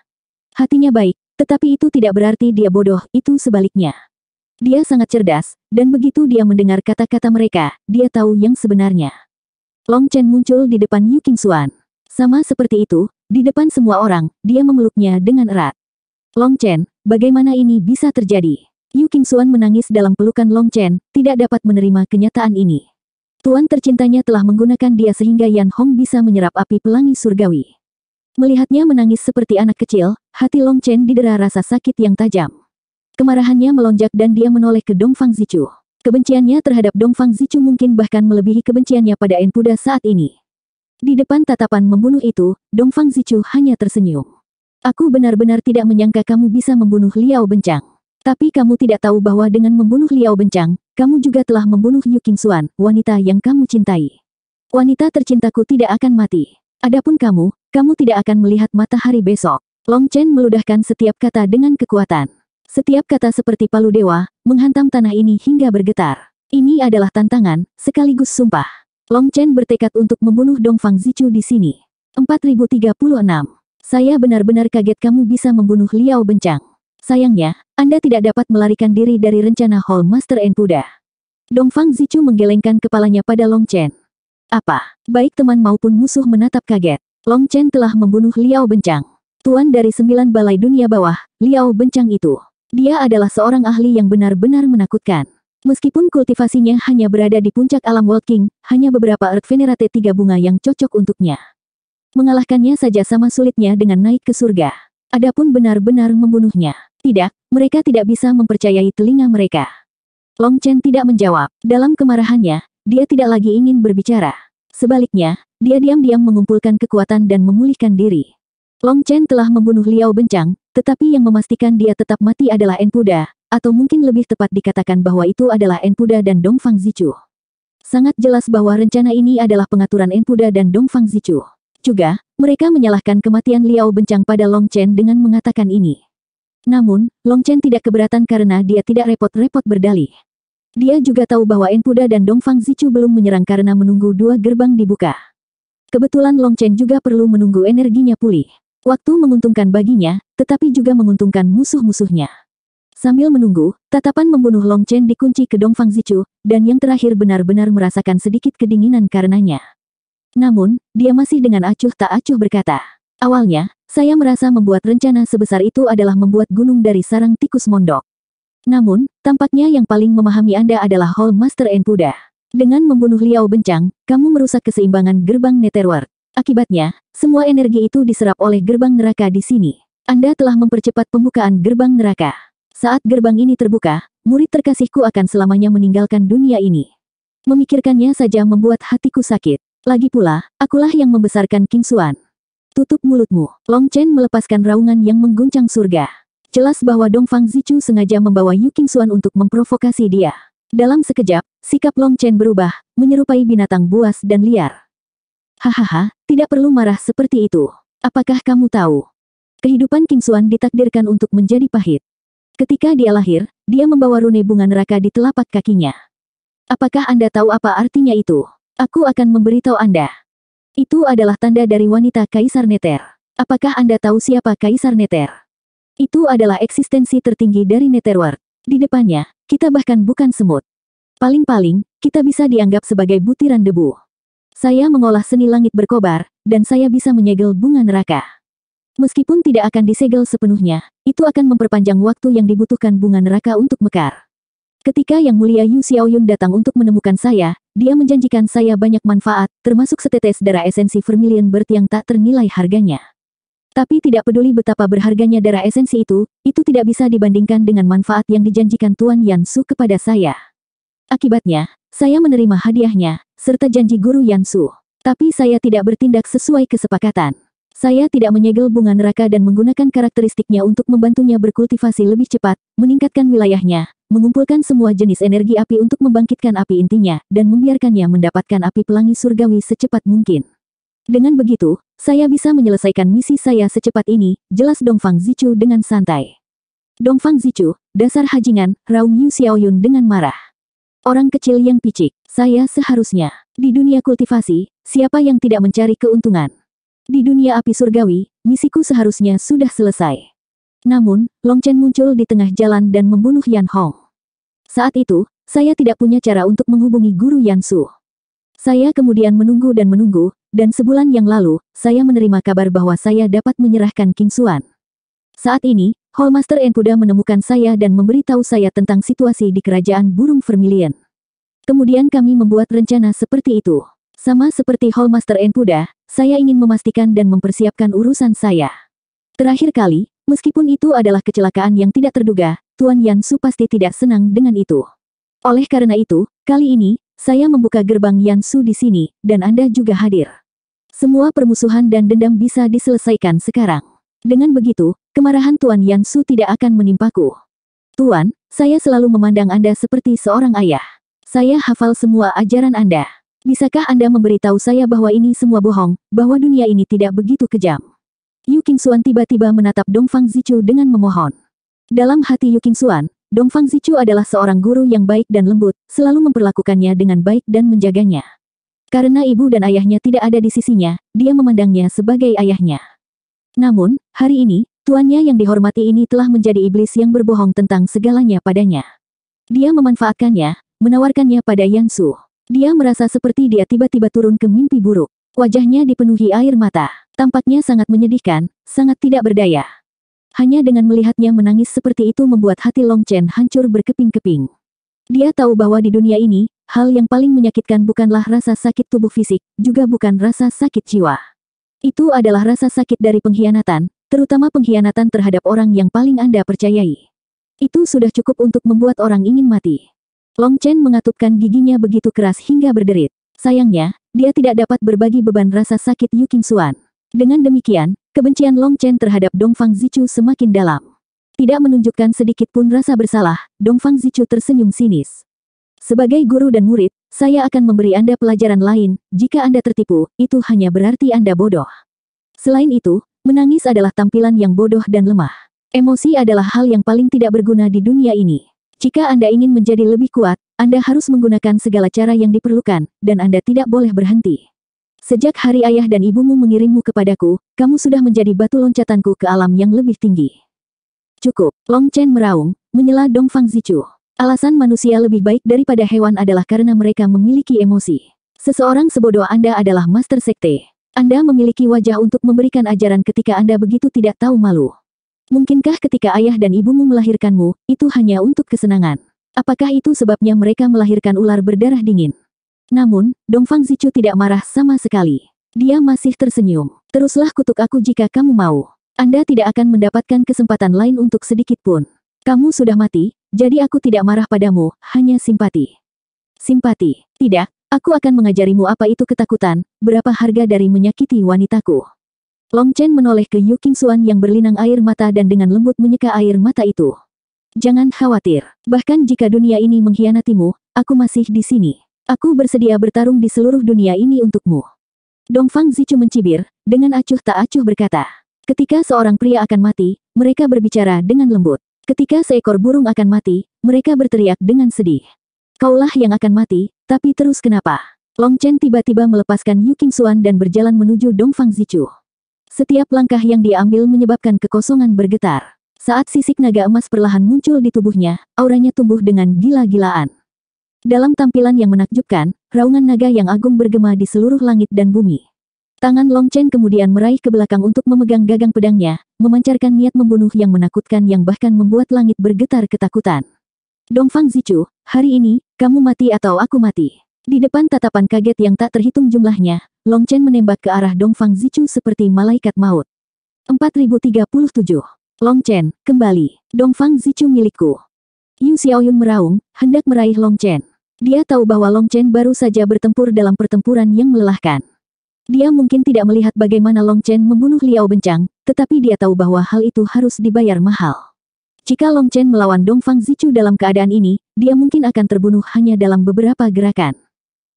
Speaker 1: Hatinya baik, tetapi itu tidak berarti dia bodoh, itu sebaliknya. Dia sangat cerdas, dan begitu dia mendengar kata-kata mereka, dia tahu yang sebenarnya. Long Chen muncul di depan Yu Qingxuan. Sama seperti itu, di depan semua orang, dia memeluknya dengan erat. Long Chen, bagaimana ini bisa terjadi? Yu Qingxuan menangis dalam pelukan Long Chen, tidak dapat menerima kenyataan ini. Tuan tercintanya telah menggunakan dia sehingga Yan Hong bisa menyerap api pelangi surgawi. Melihatnya menangis seperti anak kecil, hati Long Chen didera rasa sakit yang tajam. Kemarahannya melonjak dan dia menoleh ke Dongfang Zichu. Kebenciannya terhadap Dongfang Zichu mungkin bahkan melebihi kebenciannya pada Enpuda saat ini. Di depan tatapan membunuh itu, Dongfang Zichu hanya tersenyum. Aku benar-benar tidak menyangka kamu bisa membunuh Liao Bencang. Tapi kamu tidak tahu bahwa dengan membunuh Liao Bencang, kamu juga telah membunuh Yu Qingxuan, wanita yang kamu cintai. Wanita tercintaku tidak akan mati. Adapun kamu tidak akan melihat matahari besok. Long Chen meludahkan setiap kata dengan kekuatan. Setiap kata seperti palu dewa, menghantam tanah ini hingga bergetar. Ini adalah tantangan, sekaligus sumpah. Long Chen bertekad untuk membunuh Dongfang Zichu di sini. 4036. Saya benar-benar kaget kamu bisa membunuh Liao Bencang. Sayangnya, Anda tidak dapat melarikan diri dari rencana Hall Master Enpuda. Dongfang Zichu menggelengkan kepalanya pada Long Chen. Apa? Baik teman maupun musuh menatap kaget. Long Chen telah membunuh Liao Bencang. Tuan dari 9 balai dunia bawah, Liao Bencang itu. Dia adalah seorang ahli yang benar-benar menakutkan. Meskipun kultivasinya hanya berada di puncak alam World King, hanya beberapa Earth Venerate 3 bunga yang cocok untuknya. Mengalahkannya saja sama sulitnya dengan naik ke surga. Adapun benar-benar membunuhnya. Tidak, mereka tidak bisa mempercayai telinga mereka. Long Chen tidak menjawab. Dalam kemarahannya, dia tidak lagi ingin berbicara. Sebaliknya, dia diam-diam mengumpulkan kekuatan dan memulihkan diri. Long Chen telah membunuh Liao Bencang, tetapi yang memastikan dia tetap mati adalah Enpuda, atau mungkin lebih tepat dikatakan bahwa itu adalah Enpuda dan Dongfang Zichu. Sangat jelas bahwa rencana ini adalah pengaturan Enpuda dan Dongfang Zichu. Juga, mereka menyalahkan kematian Liao Bencang pada Long Chen dengan mengatakan ini. Namun, Long Chen tidak keberatan karena dia tidak repot-repot berdalih. Dia juga tahu bahwa Enpuda dan Dongfang Zichu belum menyerang karena menunggu 2 gerbang dibuka. Kebetulan Long Chen juga perlu menunggu energinya pulih. Waktu menguntungkan baginya, tetapi juga menguntungkan musuh-musuhnya. Sambil menunggu, tatapan membunuh Long Chen dikunci ke Dongfang Zichu, dan yang terakhir benar-benar merasakan sedikit kedinginan karenanya. Namun, dia masih dengan acuh tak acuh berkata, awalnya, saya merasa membuat rencana sebesar itu adalah membuat gunung dari sarang tikus mondok. Namun, tampaknya yang paling memahami Anda adalah Hall Master Enpuda. Dengan membunuh Liao Bencang, kamu merusak keseimbangan gerbang Netherworld. Akibatnya, semua energi itu diserap oleh gerbang neraka di sini. Anda telah mempercepat pembukaan gerbang neraka. Saat gerbang ini terbuka, murid terkasihku akan selamanya meninggalkan dunia ini. Memikirkannya saja membuat hatiku sakit. Lagi pula, akulah yang membesarkan Qingxuan. Tutup mulutmu. Long Chen melepaskan raungan yang mengguncang surga. Jelas bahwa Dongfang Zichu sengaja membawa Yu Qingxuan untuk memprovokasi dia. Dalam sekejap, sikap Long Chen berubah, menyerupai binatang buas dan liar. Hahaha, tidak perlu marah seperti itu. Apakah kamu tahu? Kehidupan Qingxuan ditakdirkan untuk menjadi pahit. Ketika dia lahir, dia membawa rune bunga neraka di telapak kakinya. Apakah Anda tahu apa artinya itu? Aku akan memberitahu Anda. Itu adalah tanda dari wanita Kaisar Nether. Apakah Anda tahu siapa Kaisar Nether? Itu adalah eksistensi tertinggi dari Netherworld. Di depannya, kita bahkan bukan semut. Paling-paling, kita bisa dianggap sebagai butiran debu. Saya mengolah seni langit berkobar, dan saya bisa menyegel bunga neraka. Meskipun tidak akan disegel sepenuhnya, itu akan memperpanjang waktu yang dibutuhkan bunga neraka untuk mekar. Ketika Yang Mulia Yu Xiaoyun datang untuk menemukan saya, dia menjanjikan saya banyak manfaat, termasuk setetes darah esensi Vermilion Bird yang tak ternilai harganya. Tapi tidak peduli betapa berharganya darah esensi itu tidak bisa dibandingkan dengan manfaat yang dijanjikan Tuan Yansu kepada saya. Akibatnya, saya menerima hadiahnya, serta janji guru Yansu. Tapi saya tidak bertindak sesuai kesepakatan. Saya tidak menyegel bunga neraka dan menggunakan karakteristiknya untuk membantunya berkultivasi lebih cepat, meningkatkan wilayahnya, mengumpulkan semua jenis energi api untuk membangkitkan api intinya, dan membiarkannya mendapatkan api pelangi surgawi secepat mungkin. Dengan begitu, saya bisa menyelesaikan misi saya secepat ini, jelas Dongfang Zichu dengan santai. Dongfang Zichu, dasar hajingan, raung Yu Xiaoyun dengan marah. Orang kecil yang picik, saya seharusnya. Di dunia kultivasi, siapa yang tidak mencari keuntungan? Di dunia api surgawi, misiku seharusnya sudah selesai. Namun, Long Chen muncul di tengah jalan dan membunuh Yan Hong. Saat itu, saya tidak punya cara untuk menghubungi guru Yansu. Saya kemudian menunggu, dan sebulan yang lalu, saya menerima kabar bahwa saya dapat menyerahkan Qingxuan. Saat ini, Hallmaster Enkuda menemukan saya dan memberitahu saya tentang situasi di kerajaan burung Vermilion. Kemudian kami membuat rencana seperti itu. Sama seperti Hallmaster Enkuda, saya ingin memastikan dan mempersiapkan urusan saya. Terakhir kali, meskipun itu adalah kecelakaan yang tidak terduga, Tuan Yansu pasti tidak senang dengan itu. Oleh karena itu, kali ini, saya membuka gerbang Yansu di sini, dan Anda juga hadir. Semua permusuhan dan dendam bisa diselesaikan sekarang. Dengan begitu, kemarahan Tuan Yansu tidak akan menimpaku. Tuan, saya selalu memandang Anda seperti seorang ayah. Saya hafal semua ajaran Anda. Bisakah Anda memberitahu saya bahwa ini semua bohong, bahwa dunia ini tidak begitu kejam? Yu Qingxuan tiba-tiba menatap Dongfang Zichu dengan memohon. Dalam hati Yu Qingxuan, Dongfang Zichu adalah seorang guru yang baik dan lembut, selalu memperlakukannya dengan baik dan menjaganya. Karena ibu dan ayahnya tidak ada di sisinya, dia memandangnya sebagai ayahnya. Namun, hari ini, tuannya yang dihormati ini telah menjadi iblis yang berbohong tentang segalanya padanya. Dia memanfaatkannya, menawarkannya pada Yansu. Dia merasa seperti dia tiba-tiba turun ke mimpi buruk. Wajahnya dipenuhi air mata. Tampaknya sangat menyedihkan, sangat tidak berdaya. Hanya dengan melihatnya menangis seperti itu membuat hati Long Chen hancur berkeping-keping. Dia tahu bahwa di dunia ini, hal yang paling menyakitkan bukanlah rasa sakit tubuh fisik, juga bukan rasa sakit jiwa. Itu adalah rasa sakit dari pengkhianatan, terutama pengkhianatan terhadap orang yang paling Anda percayai. Itu sudah cukup untuk membuat orang ingin mati. Long Chen mengatupkan giginya begitu keras hingga berderit. Sayangnya, dia tidak dapat berbagi beban rasa sakit Yu Qingxuan. Dengan demikian, kebencian Long Chen terhadap Dongfang Zichu semakin dalam. Tidak menunjukkan sedikit pun rasa bersalah, Dongfang Zichu tersenyum sinis. Sebagai guru dan murid, saya akan memberi Anda pelajaran lain. Jika Anda tertipu, itu hanya berarti Anda bodoh. Selain itu, menangis adalah tampilan yang bodoh dan lemah. Emosi adalah hal yang paling tidak berguna di dunia ini. Jika Anda ingin menjadi lebih kuat, Anda harus menggunakan segala cara yang diperlukan, dan Anda tidak boleh berhenti. Sejak hari ayah dan ibumu mengirimmu kepadaku, kamu sudah menjadi batu loncatanku ke alam yang lebih tinggi. Cukup, Long Chen meraung, menyela Dongfang Zichu. Alasan manusia lebih baik daripada hewan adalah karena mereka memiliki emosi. Seseorang sebodoh Anda adalah master sekte. Anda memiliki wajah untuk memberikan ajaran ketika Anda begitu tidak tahu malu. Mungkinkah ketika ayah dan ibumu melahirkanmu, itu hanya untuk kesenangan? Apakah itu sebabnya mereka melahirkan ular berdarah dingin? Namun, Dongfang Zichu tidak marah sama sekali. Dia masih tersenyum. Teruslah kutuk aku jika kamu mau. Anda tidak akan mendapatkan kesempatan lain untuk sedikit pun. Kamu sudah mati, jadi aku tidak marah padamu, hanya simpati. Simpati? Tidak, aku akan mengajarimu apa itu ketakutan, berapa harga dari menyakiti wanitaku. Long Chen menoleh ke Yu Qingxuan yang berlinang air mata dan dengan lembut menyeka air mata itu. Jangan khawatir, bahkan jika dunia ini mengkhianatimu, aku masih di sini. Aku bersedia bertarung di seluruh dunia ini untukmu. Dongfang Zichu mencibir, dengan acuh tak acuh berkata. Ketika seorang pria akan mati, mereka berbicara dengan lembut. Ketika seekor burung akan mati, mereka berteriak dengan sedih. Kaulah yang akan mati, tapi terus kenapa? Long Chen tiba-tiba melepaskan Yu Qingxuan dan berjalan menuju Dongfang Zichu. Setiap langkah yang dia ambil menyebabkan kekosongan bergetar. Saat sisik naga emas perlahan muncul di tubuhnya, auranya tumbuh dengan gila-gilaan. Dalam tampilan yang menakjubkan, raungan naga yang agung bergema di seluruh langit dan bumi. Tangan Long Chen kemudian meraih ke belakang untuk memegang gagang pedangnya, memancarkan niat membunuh yang menakutkan yang bahkan membuat langit bergetar ketakutan. Dongfang Zichu, hari ini, kamu mati atau aku mati. Di depan tatapan kaget yang tak terhitung jumlahnya, Long Chen menembak ke arah Dongfang Zichu seperti malaikat maut. 4037. Long Chen, kembali. Dongfang Zichu milikku. Yu Xiaoyun meraung, hendak meraih Long Chen. Dia tahu bahwa Long Chen baru saja bertempur dalam pertempuran yang melelahkan. Dia mungkin tidak melihat bagaimana Long Chen membunuh Liao Bencang, tetapi dia tahu bahwa hal itu harus dibayar mahal. Jika Long Chen melawan Dongfang Zichu dalam keadaan ini, dia mungkin akan terbunuh hanya dalam beberapa gerakan.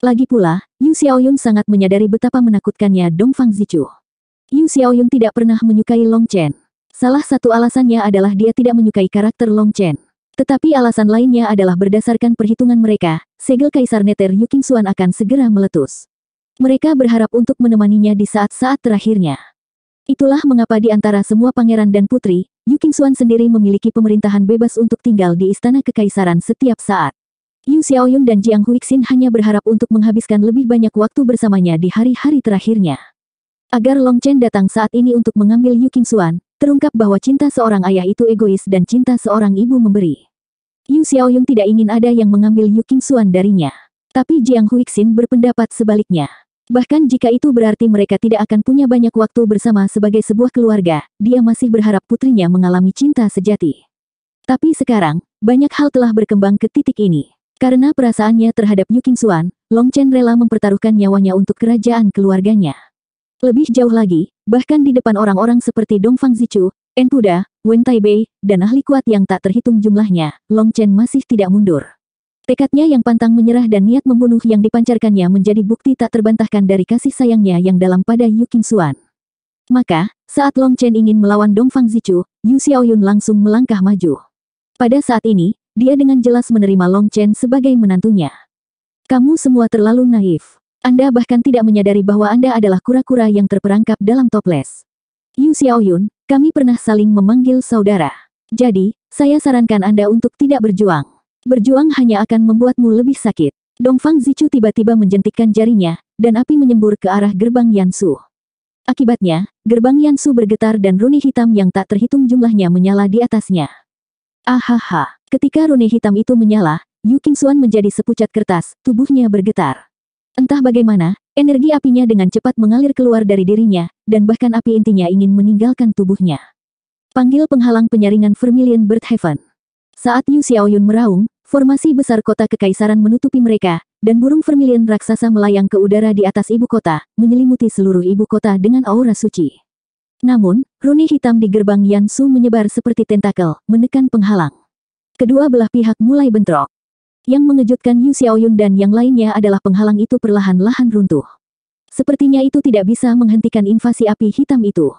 Speaker 1: Lagi pula, Yu Xiaoyun sangat menyadari betapa menakutkannya Dongfang Zichu. Yu Xiaoyun tidak pernah menyukai Long Chen. Salah satu alasannya adalah dia tidak menyukai karakter Long Chen. Tetapi alasan lainnya adalah berdasarkan perhitungan mereka, segel Kaisar Nether Yu Qingxuan akan segera meletus. Mereka berharap untuk menemaninya di saat-saat terakhirnya. Itulah mengapa di antara semua pangeran dan putri, Yu Qingxuan sendiri memiliki pemerintahan bebas untuk tinggal di Istana Kekaisaran setiap saat. Yu Xiaoyun dan Jiang Huixin hanya berharap untuk menghabiskan lebih banyak waktu bersamanya di hari-hari terakhirnya. Agar Long Chen datang saat ini untuk mengambil Yu Qingxuan, terungkap bahwa cinta seorang ayah itu egois dan cinta seorang ibu memberi. Yu Xiaoyun tidak ingin ada yang mengambil Yu Qingxuan darinya. Tapi Jiang Huixin berpendapat sebaliknya. Bahkan jika itu berarti mereka tidak akan punya banyak waktu bersama sebagai sebuah keluarga, dia masih berharap putrinya mengalami cinta sejati. Tapi sekarang, banyak hal telah berkembang ke titik ini. Karena perasaannya terhadap Yu Qingxuan, Long Chen rela mempertaruhkan nyawanya untuk kerajaan keluarganya. Lebih jauh lagi, bahkan di depan orang-orang seperti Dongfang Zichu, Enpuda, Wen Taibei, dan ahli kuat yang tak terhitung jumlahnya, Long Chen masih tidak mundur. Tekadnya yang pantang menyerah dan niat membunuh yang dipancarkannya menjadi bukti tak terbantahkan dari kasih sayangnya yang dalam pada Yu Qingxuan. Maka, saat Long Chen ingin melawan Dongfang Zichu, Yu Xiaoyun langsung melangkah maju. Pada saat ini, dia dengan jelas menerima Long Chen sebagai menantunya. Kamu semua terlalu naif. Anda bahkan tidak menyadari bahwa Anda adalah kura-kura yang terperangkap dalam toples. Yu Xiaoyun, kami pernah saling memanggil saudara. Jadi, saya sarankan Anda untuk tidak berjuang. Berjuang hanya akan membuatmu lebih sakit. Dongfang Zichu tiba-tiba menjentikkan jarinya, dan api menyembur ke arah gerbang Yansu. Akibatnya, gerbang Yansu bergetar dan rune hitam yang tak terhitung jumlahnya menyala di atasnya. Ahaha, ketika rune hitam itu menyala, Yu Qingxuan menjadi sepucat kertas, tubuhnya bergetar. Entah bagaimana, energi apinya dengan cepat mengalir keluar dari dirinya, dan bahkan api intinya ingin meninggalkan tubuhnya. Panggil penghalang penyaringan Vermilion Bird Heaven. Saat Yu Xiaoyun meraung, formasi besar kota kekaisaran menutupi mereka, dan burung vermilion raksasa melayang ke udara di atas ibu kota, menyelimuti seluruh ibu kota dengan aura suci. Namun, rune hitam di gerbang Yansu menyebar seperti tentakel, menekan penghalang. Kedua belah pihak mulai bentrok. Yang mengejutkan Yu Xiaoyun dan yang lainnya adalah penghalang itu perlahan-lahan runtuh. Sepertinya itu tidak bisa menghentikan invasi api hitam itu.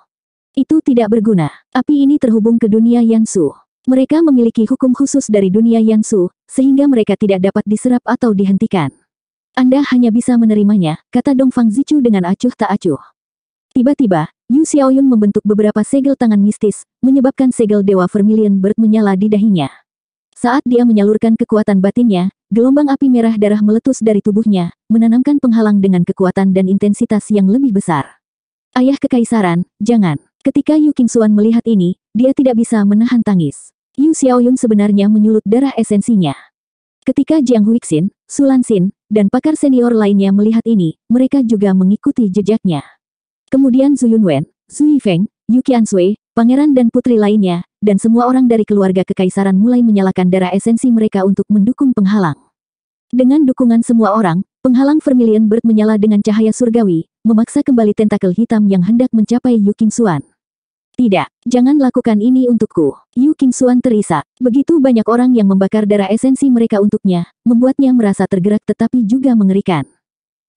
Speaker 1: Itu tidak berguna. Api ini terhubung ke dunia Yansu. Mereka memiliki hukum khusus dari dunia Yansu, sehingga mereka tidak dapat diserap atau dihentikan. Anda hanya bisa menerimanya, kata Dongfang Zichu dengan acuh tak acuh. Tiba-tiba, Yu Xiaoyun membentuk beberapa segel tangan mistis, menyebabkan segel Dewa Vermilion Bird menyala di dahinya. Saat dia menyalurkan kekuatan batinnya, gelombang api merah darah meletus dari tubuhnya, menanamkan penghalang dengan kekuatan dan intensitas yang lebih besar. Ayah kekaisaran, jangan. Ketika Yu Qingxuan melihat ini, dia tidak bisa menahan tangis. Yu Xiaoyun sebenarnya menyulut darah esensinya. Ketika Jiang Huixin, Su Lanxin, dan pakar senior lainnya melihat ini, mereka juga mengikuti jejaknya. Kemudian Zhu Yunwen, Zhu Yifeng, Yu Qiansui, pangeran dan putri lainnya, dan semua orang dari keluarga kekaisaran mulai menyalakan darah esensi mereka untuk mendukung penghalang. Dengan dukungan semua orang, penghalang Vermilion Bird menyala dengan cahaya surgawi, memaksa kembali tentakel hitam yang hendak mencapai Yu Qingxuan. Tidak, jangan lakukan ini untukku. Yu Qingxuan terisak. Begitu banyak orang yang membakar darah esensi mereka untuknya, membuatnya merasa tergerak tetapi juga mengerikan.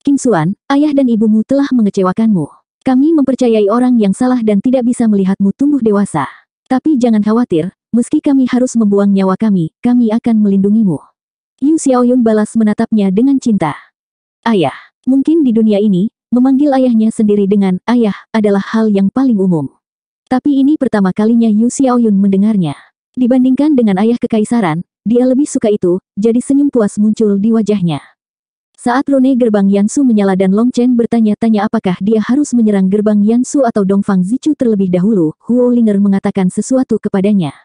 Speaker 1: Qingxuan, ayah dan ibumu telah mengecewakanmu. Kami mempercayai orang yang salah dan tidak bisa melihatmu tumbuh dewasa. Tapi jangan khawatir, meski kami harus membuang nyawa kami akan melindungimu. Yu Xiaoyun balas menatapnya dengan cinta. Ayah, mungkin di dunia ini, memanggil ayahnya sendiri dengan ayah adalah hal yang paling umum. Tapi ini pertama kalinya Yu Xiaoyun mendengarnya. Dibandingkan dengan ayah kekaisaran, dia lebih suka itu, jadi senyum puas muncul di wajahnya. Saat rune gerbang Yansu menyala dan Long Chen bertanya-tanya apakah dia harus menyerang gerbang Yansu atau Dongfang Zichu terlebih dahulu, Huo Linger mengatakan sesuatu kepadanya.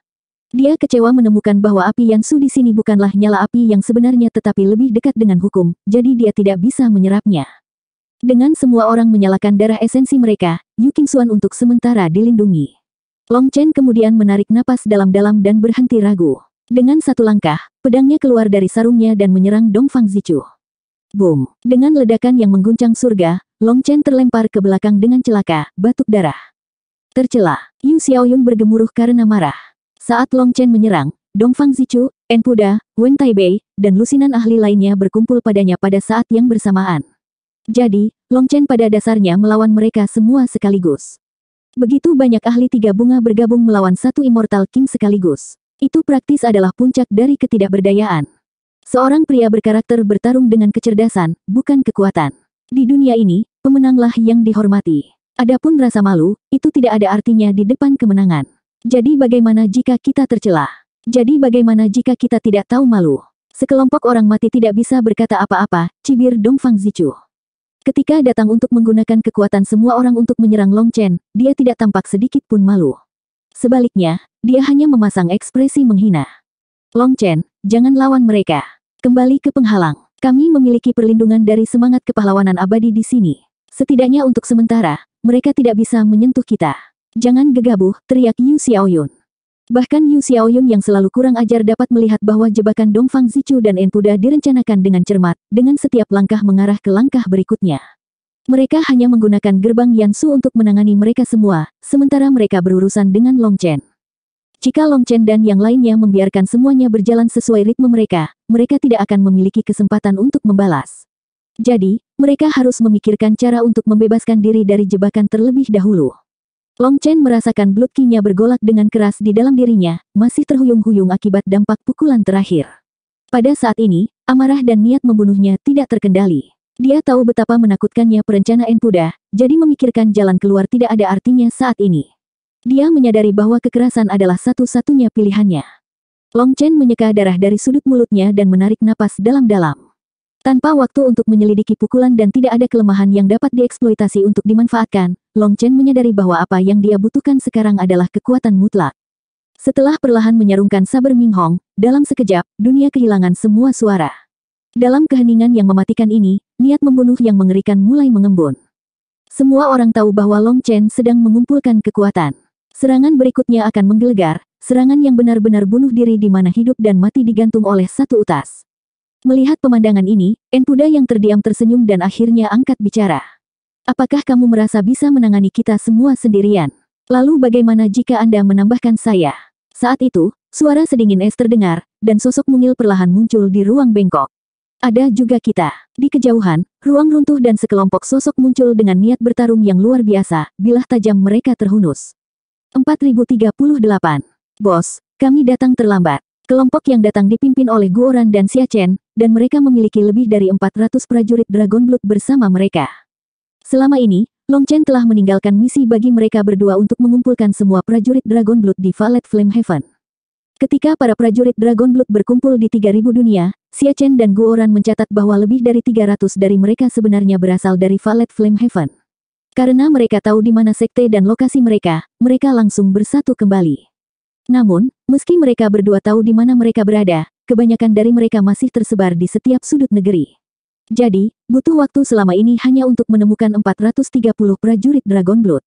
Speaker 1: Dia kecewa menemukan bahwa api Yansu di sini bukanlah nyala api yang sebenarnya tetapi lebih dekat dengan hukum, jadi dia tidak bisa menyerapnya. Dengan semua orang menyalakan darah esensi mereka, Yu Qingxuan untuk sementara dilindungi. Long Chen kemudian menarik napas dalam-dalam dan berhenti ragu. Dengan satu langkah, pedangnya keluar dari sarungnya dan menyerang Dongfang Zichu. Boom! Dengan ledakan yang mengguncang surga, Long Chen terlempar ke belakang dengan celaka, batuk darah. Tercela, Yu Xiaoyun bergemuruh karena marah. Saat Long Chen menyerang, Dongfang Zichu, Enpuda, Wen Taibei, dan lusinan ahli lainnya berkumpul padanya pada saat yang bersamaan. Jadi, Long Chen pada dasarnya melawan mereka semua sekaligus. Begitu banyak ahli tiga bunga bergabung melawan satu Immortal King sekaligus. Itu praktis adalah puncak dari ketidakberdayaan. Seorang pria berkarakter bertarung dengan kecerdasan, bukan kekuatan. Di dunia ini, pemenanglah yang dihormati. Adapun rasa malu, itu tidak ada artinya di depan kemenangan. Jadi bagaimana jika kita tercela? Jadi bagaimana jika kita tidak tahu malu? Sekelompok orang mati tidak bisa berkata apa-apa, cibir Dongfang Zichu. Ketika datang untuk menggunakan kekuatan semua orang untuk menyerang Long Chen, dia tidak tampak sedikit pun malu. Sebaliknya, dia hanya memasang ekspresi menghina. Long Chen, jangan lawan mereka. Kembali ke penghalang. Kami memiliki perlindungan dari semangat kepahlawanan abadi di sini. Setidaknya untuk sementara, mereka tidak bisa menyentuh kita. Jangan gegabah, teriak Yu Xiaoyun. Bahkan Yu Xiaoyun yang selalu kurang ajar dapat melihat bahwa jebakan Dongfang Zichu dan Enpuda direncanakan dengan cermat, dengan setiap langkah mengarah ke langkah berikutnya. Mereka hanya menggunakan gerbang Yansu untuk menangani mereka semua, sementara mereka berurusan dengan Long Chen. Jika Long Chen dan yang lainnya membiarkan semuanya berjalan sesuai ritme mereka, mereka tidak akan memiliki kesempatan untuk membalas. Jadi, mereka harus memikirkan cara untuk membebaskan diri dari jebakan terlebih dahulu. Long Chen merasakan blood qi-nya bergolak dengan keras di dalam dirinya, masih terhuyung-huyung akibat dampak pukulan terakhir. Pada saat ini, amarah dan niat membunuhnya tidak terkendali. Dia tahu betapa menakutkannya perencana Enpuda, jadi memikirkan jalan keluar tidak ada artinya saat ini. Dia menyadari bahwa kekerasan adalah satu-satunya pilihannya. Long Chen menyeka darah dari sudut mulutnya dan menarik napas dalam-dalam. Tanpa waktu untuk menyelidiki pukulan dan tidak ada kelemahan yang dapat dieksploitasi untuk dimanfaatkan, Long Chen menyadari bahwa apa yang dia butuhkan sekarang adalah kekuatan mutlak. Setelah perlahan menyarungkan saber Ming Hong, dalam sekejap, dunia kehilangan semua suara. Dalam keheningan yang mematikan ini, niat membunuh yang mengerikan mulai mengembun. Semua orang tahu bahwa Long Chen sedang mengumpulkan kekuatan. Serangan berikutnya akan menggelegar, serangan yang benar-benar bunuh diri di mana hidup dan mati digantung oleh satu utas. Melihat pemandangan ini, Enpuda yang terdiam tersenyum dan akhirnya angkat bicara. Apakah kamu merasa bisa menangani kita semua sendirian? Lalu bagaimana jika Anda menambahkan saya? Saat itu, suara sedingin es terdengar, dan sosok mungil perlahan muncul di ruang bengkok. Ada juga kita. Di kejauhan, ruang runtuh dan sekelompok sosok muncul dengan niat bertarung yang luar biasa, bilah tajam mereka terhunus. 4038. Bos, kami datang terlambat. Kelompok yang datang dipimpin oleh Guoran dan Xia Chen, dan mereka memiliki lebih dari 400 prajurit Dragon Blood bersama mereka. Selama ini, Long Chen telah meninggalkan misi bagi mereka berdua untuk mengumpulkan semua prajurit Dragon Blood di Violet Flame Heaven. Ketika para prajurit Dragon Blood berkumpul di 3000 dunia, Xia Chen dan Guoran mencatat bahwa lebih dari 300 dari mereka sebenarnya berasal dari Violet Flame Heaven. Karena mereka tahu di mana sekte dan lokasi mereka langsung bersatu kembali. Namun, meski mereka berdua tahu di mana mereka berada, kebanyakan dari mereka masih tersebar di setiap sudut negeri. Jadi, butuh waktu selama ini hanya untuk menemukan 430 prajurit Dragon Blood.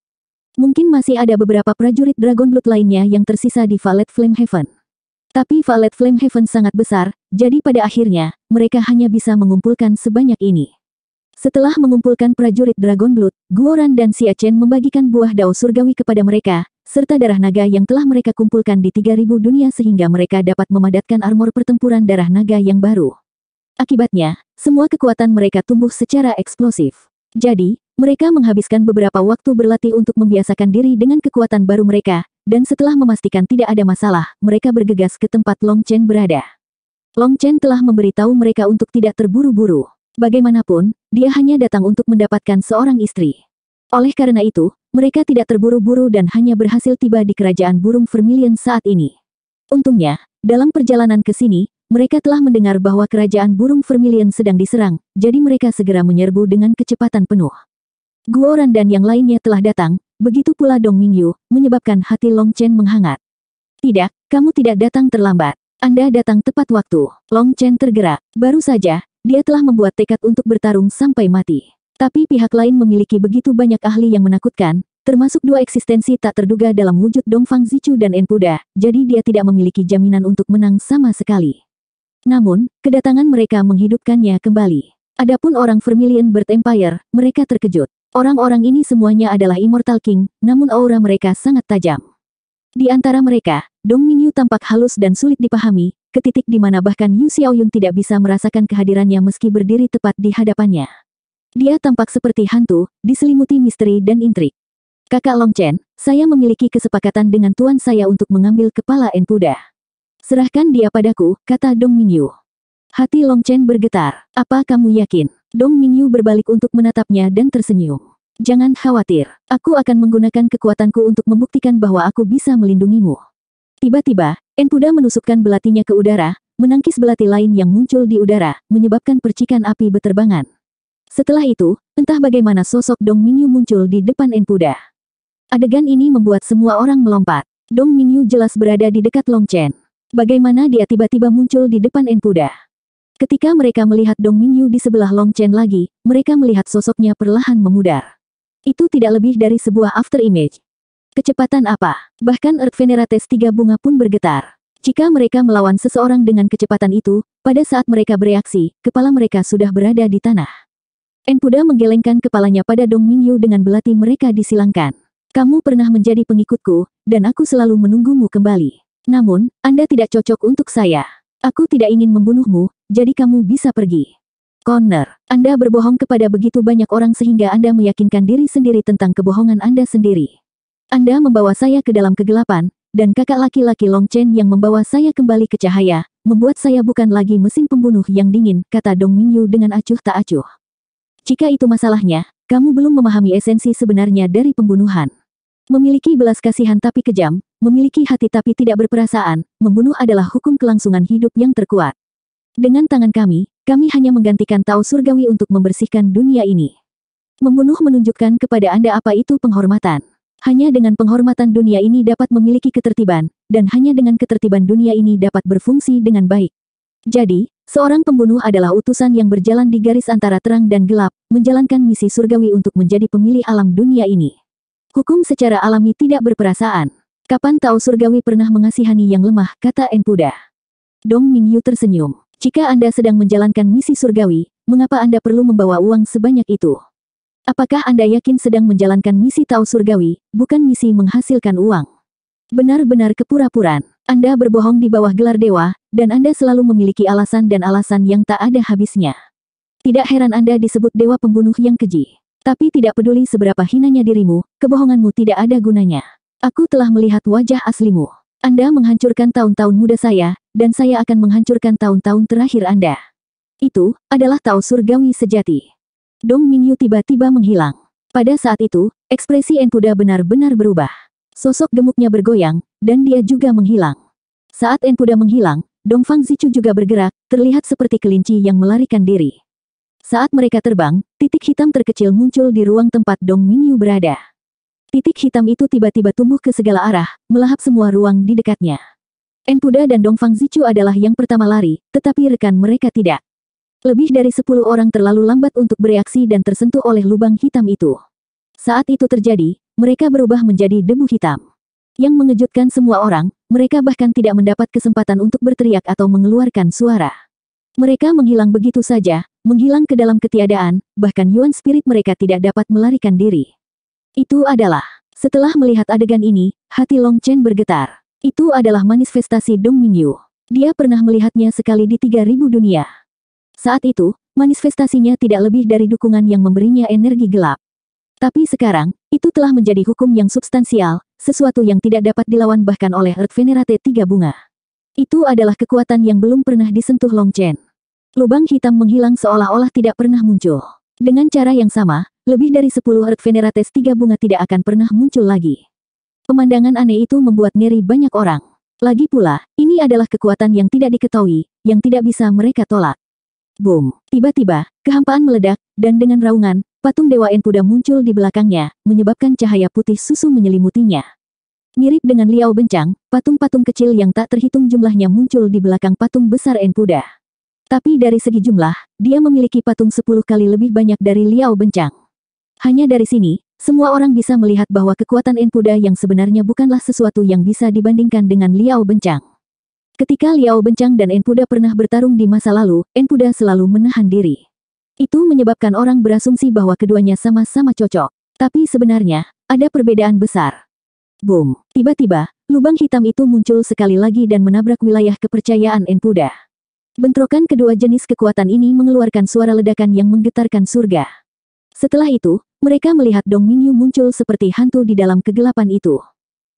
Speaker 1: Mungkin masih ada beberapa prajurit Dragon Blood lainnya yang tersisa di Violet Flame Heaven. Tapi Violet Flame Heaven sangat besar, jadi pada akhirnya, mereka hanya bisa mengumpulkan sebanyak ini. Setelah mengumpulkan prajurit Dragon Blood, Guoran dan Xia Chen membagikan buah dao surgawi kepada mereka, serta darah naga yang telah mereka kumpulkan di 3000 dunia sehingga mereka dapat memadatkan armor pertempuran darah naga yang baru. Akibatnya, semua kekuatan mereka tumbuh secara eksplosif. Jadi, mereka menghabiskan beberapa waktu berlatih untuk membiasakan diri dengan kekuatan baru mereka, dan setelah memastikan tidak ada masalah, mereka bergegas ke tempat Long Chen berada. Long Chen telah memberitahu mereka untuk tidak terburu-buru. Bagaimanapun, dia hanya datang untuk mendapatkan seorang istri. Oleh karena itu, mereka tidak terburu-buru dan hanya berhasil tiba di kerajaan burung Vermilion saat ini. Untungnya, dalam perjalanan ke sini, mereka telah mendengar bahwa kerajaan burung Vermilion sedang diserang, jadi mereka segera menyerbu dengan kecepatan penuh. Guoran dan yang lainnya telah datang, begitu pula Dong Mingyu, menyebabkan hati Long Chen menghangat. Tidak, kamu tidak datang terlambat. Anda datang tepat waktu. Long Chen tergerak. Baru saja, dia telah membuat tekad untuk bertarung sampai mati. Tapi pihak lain memiliki begitu banyak ahli yang menakutkan, termasuk dua eksistensi tak terduga dalam wujud Dongfang Zichu dan Enpuda, jadi dia tidak memiliki jaminan untuk menang sama sekali. Namun, kedatangan mereka menghidupkannya kembali. Adapun orang Vermilion Bird Empire, mereka terkejut. Orang-orang ini semuanya adalah Immortal King, namun aura mereka sangat tajam. Di antara mereka, Dong Mingyu tampak halus dan sulit dipahami, ke titik di mana bahkan Yu Xiaoyun tidak bisa merasakan kehadirannya meski berdiri tepat di hadapannya. Dia tampak seperti hantu, diselimuti misteri dan intrik. Kakak Long Chen, saya memiliki kesepakatan dengan tuan saya untuk mengambil kepala Enpuda. Serahkan dia padaku, kata Dong Mingyu. Hati Long Chen bergetar. Apa kamu yakin? Dong Mingyu berbalik untuk menatapnya dan tersenyum. Jangan khawatir, aku akan menggunakan kekuatanku untuk membuktikan bahwa aku bisa melindungimu. Tiba-tiba, Enpuda menusukkan belatinya ke udara, menangkis belati lain yang muncul di udara, menyebabkan percikan api beterbangan. Setelah itu, entah bagaimana sosok Dong Mingyu muncul di depan Enpuda. Adegan ini membuat semua orang melompat. Dong Mingyu jelas berada di dekat Long Chen. Bagaimana dia tiba-tiba muncul di depan Enpuda? Ketika mereka melihat Dong Mingyu di sebelah Long Chen lagi, mereka melihat sosoknya perlahan memudar. Itu tidak lebih dari sebuah after image. Kecepatan apa? Bahkan Earth Venerates 3 bunga pun bergetar. Jika mereka melawan seseorang dengan kecepatan itu, pada saat mereka bereaksi, kepala mereka sudah berada di tanah. Enpuda menggelengkan kepalanya pada Dong Mingyu dengan belati mereka disilangkan. Kamu pernah menjadi pengikutku, dan aku selalu menunggumu kembali. Namun, Anda tidak cocok untuk saya. Aku tidak ingin membunuhmu, jadi kamu bisa pergi. Connor, Anda berbohong kepada begitu banyak orang sehingga Anda meyakinkan diri sendiri tentang kebohongan Anda sendiri. Anda membawa saya ke dalam kegelapan, dan kakak laki-laki Long Chen yang membawa saya kembali ke cahaya, membuat saya bukan lagi mesin pembunuh yang dingin, kata Dong Mingyu dengan acuh tak acuh. Jika itu masalahnya, kamu belum memahami esensi sebenarnya dari pembunuhan. Memiliki belas kasihan tapi kejam, memiliki hati tapi tidak berperasaan, membunuh adalah hukum kelangsungan hidup yang terkuat. Dengan tangan kami hanya menggantikan Tao Surgawi untuk membersihkan dunia ini. Membunuh menunjukkan kepada Anda apa itu penghormatan. Hanya dengan penghormatan dunia ini dapat memiliki ketertiban, dan hanya dengan ketertiban dunia ini dapat berfungsi dengan baik. Jadi, seorang pembunuh adalah utusan yang berjalan di garis antara terang dan gelap, menjalankan misi surgawi untuk menjadi pemilih alam dunia ini. Hukum secara alami tidak berperasaan. Kapan Tao Surgawi pernah mengasihani yang lemah, kata Enpuda. Dong Mingyu tersenyum. Jika Anda sedang menjalankan misi surgawi, mengapa Anda perlu membawa uang sebanyak itu? Apakah Anda yakin sedang menjalankan misi Tao Surgawi, bukan misi menghasilkan uang? Benar-benar kepura-puraan. Anda berbohong di bawah gelar dewa, dan Anda selalu memiliki alasan dan alasan yang tak ada habisnya. Tidak heran Anda disebut dewa pembunuh yang keji. Tapi tidak peduli seberapa hinanya dirimu, kebohonganmu tidak ada gunanya. Aku telah melihat wajah aslimu. Anda menghancurkan tahun-tahun muda saya, dan saya akan menghancurkan tahun-tahun terakhir Anda. Itu adalah Tao Surgawi sejati. Dong Mingyu tiba-tiba menghilang. Pada saat itu, ekspresi Enpuda benar-benar berubah. Sosok gemuknya bergoyang, dan dia juga menghilang. Saat Enpuda menghilang, Dongfang Zichu juga bergerak, terlihat seperti kelinci yang melarikan diri. Saat mereka terbang, titik hitam terkecil muncul di ruang tempat Dong Mingyu berada. Titik hitam itu tiba-tiba tumbuh ke segala arah, melahap semua ruang di dekatnya. Enpuda dan Dongfang Zichu adalah yang pertama lari, tetapi rekan mereka tidak. Lebih dari 10 orang terlalu lambat untuk bereaksi dan tersentuh oleh lubang hitam itu. Saat itu terjadi, mereka berubah menjadi debu hitam. Yang mengejutkan semua orang, mereka bahkan tidak mendapat kesempatan untuk berteriak atau mengeluarkan suara. Mereka menghilang begitu saja, menghilang ke dalam ketiadaan, bahkan Yuan Spirit mereka tidak dapat melarikan diri. Itu adalah, setelah melihat adegan ini, hati Long Chen bergetar. Itu adalah manifestasi Dong Mingyu. Dia pernah melihatnya sekali di 3000 dunia. Saat itu, manifestasinya tidak lebih dari dukungan yang memberinya energi gelap. Tapi sekarang, itu telah menjadi hukum yang substansial, sesuatu yang tidak dapat dilawan bahkan oleh Earth Venerate 3 bunga. Itu adalah kekuatan yang belum pernah disentuh Long Chen. Lubang hitam menghilang seolah-olah tidak pernah muncul. Dengan cara yang sama, lebih dari 10 Earth Venerates 3 bunga tidak akan pernah muncul lagi. Pemandangan aneh itu membuat ngeri banyak orang. Lagi pula, ini adalah kekuatan yang tidak diketahui, yang tidak bisa mereka tolak. Boom! Tiba-tiba, kehampaan meledak, dan dengan raungan, patung Dewa Enpuda muncul di belakangnya, menyebabkan cahaya putih susu menyelimutinya. Mirip dengan Liao Bencang, patung-patung kecil yang tak terhitung jumlahnya muncul di belakang patung besar Enpuda. Tapi dari segi jumlah, dia memiliki patung 10 kali lebih banyak dari Liao Bencang. Hanya dari sini, semua orang bisa melihat bahwa kekuatan Enpuda yang sebenarnya bukanlah sesuatu yang bisa dibandingkan dengan Liao Bencang. Ketika Liao Bencang dan Enpuda pernah bertarung di masa lalu, Enpuda selalu menahan diri. Itu menyebabkan orang berasumsi bahwa keduanya sama-sama cocok. Tapi sebenarnya, ada perbedaan besar. Boom! Tiba-tiba, lubang hitam itu muncul sekali lagi dan menabrak wilayah kepercayaan Enpuda. Bentrokan kedua jenis kekuatan ini mengeluarkan suara ledakan yang menggetarkan surga. Setelah itu, mereka melihat Dong Mingyu muncul seperti hantu di dalam kegelapan itu.